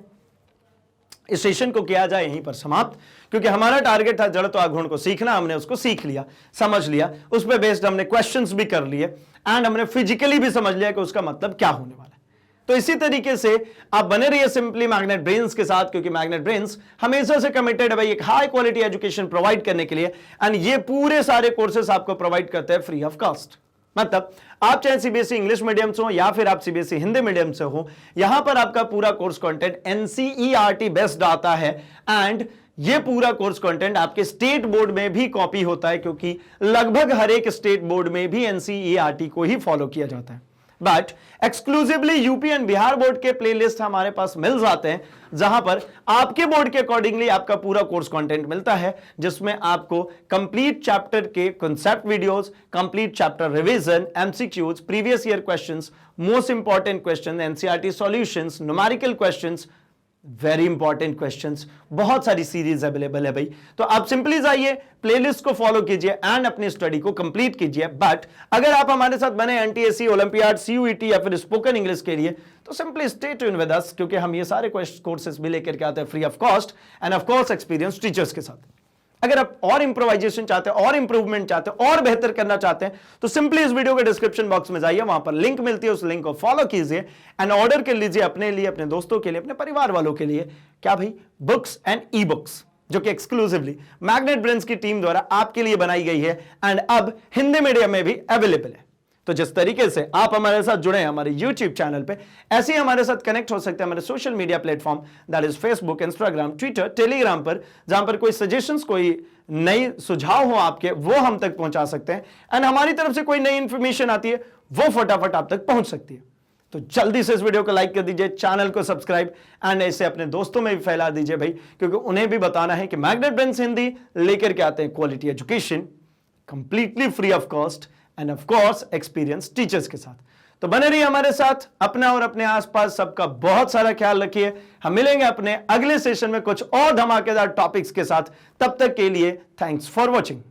इस सेशन को किया जाए यहीं पर समाप्त, क्योंकि हमारा टारगेट था जड़त्व आघूर्ण को सीखना। हमने उसको सीख लिया, समझ लिया, उस पर बेस्ड हमने क्वेश्चंस भी कर लिए एंड हमने फिजिकली भी समझ लिया कि उसका मतलब क्या होने वाला है। तो इसी तरीके से आप बने रहिए सिंपली मैग्नेट ब्रेन्स के साथ, क्योंकि मैग्नेट ब्रेन्स हमेशा से कमिटेड है भाई एक हाई क्वालिटी एजुकेशन प्रोवाइड करने के लिए। एंड ये पूरे सारे कोर्सेस आपको प्रोवाइड करते हैं फ्री ऑफ कॉस्ट। मतलब आप चाहे सीबीएसई इंग्लिश मीडियम से हो या फिर आप सीबीएसई हिंदी मीडियम से हो, यहां पर आपका पूरा कोर्स कंटेंट एनसीईआरटी बेस्ड आता है। एंड ये पूरा कोर्स कंटेंट आपके स्टेट बोर्ड में भी कॉपी होता है, क्योंकि लगभग हर एक स्टेट बोर्ड में भी एनसीईआरटी को ही फॉलो किया जाता है। But exclusively UP and Bihar board के प्लेलिस्ट हमारे पास मिल जाते हैं, जहां पर आपके बोर्ड के अकॉर्डिंगली आपका पूरा कोर्स कंटेंट मिलता है, जिसमें आपको कंप्लीट चैप्टर के concept videos, complete chapter revision, MCQs, previous year questions, most important question, NCERT solutions, numerical questions, very important questions, बहुत सारी सीरीज अवेलेबल है भाई। तो आप सिंपली जाइए, प्लेलिस्ट को फॉलो कीजिए एंड अपनी स्टडी को कंप्लीट कीजिए। बट अगर आप हमारे साथ बने एनटीएससी, ओलंपियाड, सीयूईटी या फिर स्पोकन इंग्लिश के लिए, तो simply stay tune with us, क्योंकि हम ये सारे कोर्सेज भी लेकर के आते हैं free of cost end of course experience teachers के साथ। अगर आप और इंप्रोवाइजेशन चाहते हैं, और इंप्रूवमेंट चाहते हैं, और बेहतर करना चाहते हैं, तो सिंपली इस वीडियो के डिस्क्रिप्शन बॉक्स में जाइए, वहां पर लिंक मिलती है, उस लिंक को फॉलो कीजिए एंड ऑर्डर कर लीजिए अपने लिए, अपने दोस्तों के लिए, अपने परिवार वालों के लिए। क्या भाई, बुक्स एंड ई बुक्स, जो कि एक्सक्लूसिवली मैग्नेट ब्रेन्स की टीम द्वारा आपके लिए बनाई गई है एंड अब हिंदी मीडियम में भी अवेलेबल है। तो जिस तरीके से आप हमारे साथ जुड़े हैं हमारे YouTube चैनल पे, ऐसे ही हमारे साथ कनेक्ट हो सकते हैं हमारे social media platform, that is Facebook, Instagram, Twitter, Telegram पर, जहां पर कोई सजेशंस, कोई नई सुझाव हो आपके, वो हम तक पहुंचा सकते हैं एंड हमारी तरफ से कोई नई इंफॉर्मेशन आती है वो फटाफट आप तक पहुंच सकती है। तो जल्दी से इस वीडियो को लाइक कर दीजिए, चैनल को सब्सक्राइब एंड ऐसे अपने दोस्तों में भी फैला दीजिए भाई, क्योंकि उन्हें भी बताना है कि मैग्नेट ब्रेन्स हिंदी लेकर के आते हैं quality education completely free of cost end of course experience teachers के साथ। तो बने रहिए हमारे साथ, अपना और अपने आसपास सबका बहुत सारा ख्याल रखिए। हम मिलेंगे अपने अगले सेशन में कुछ और धमाकेदार टॉपिक्स के साथ। तब तक के लिए थैंक्स फॉर वॉचिंग।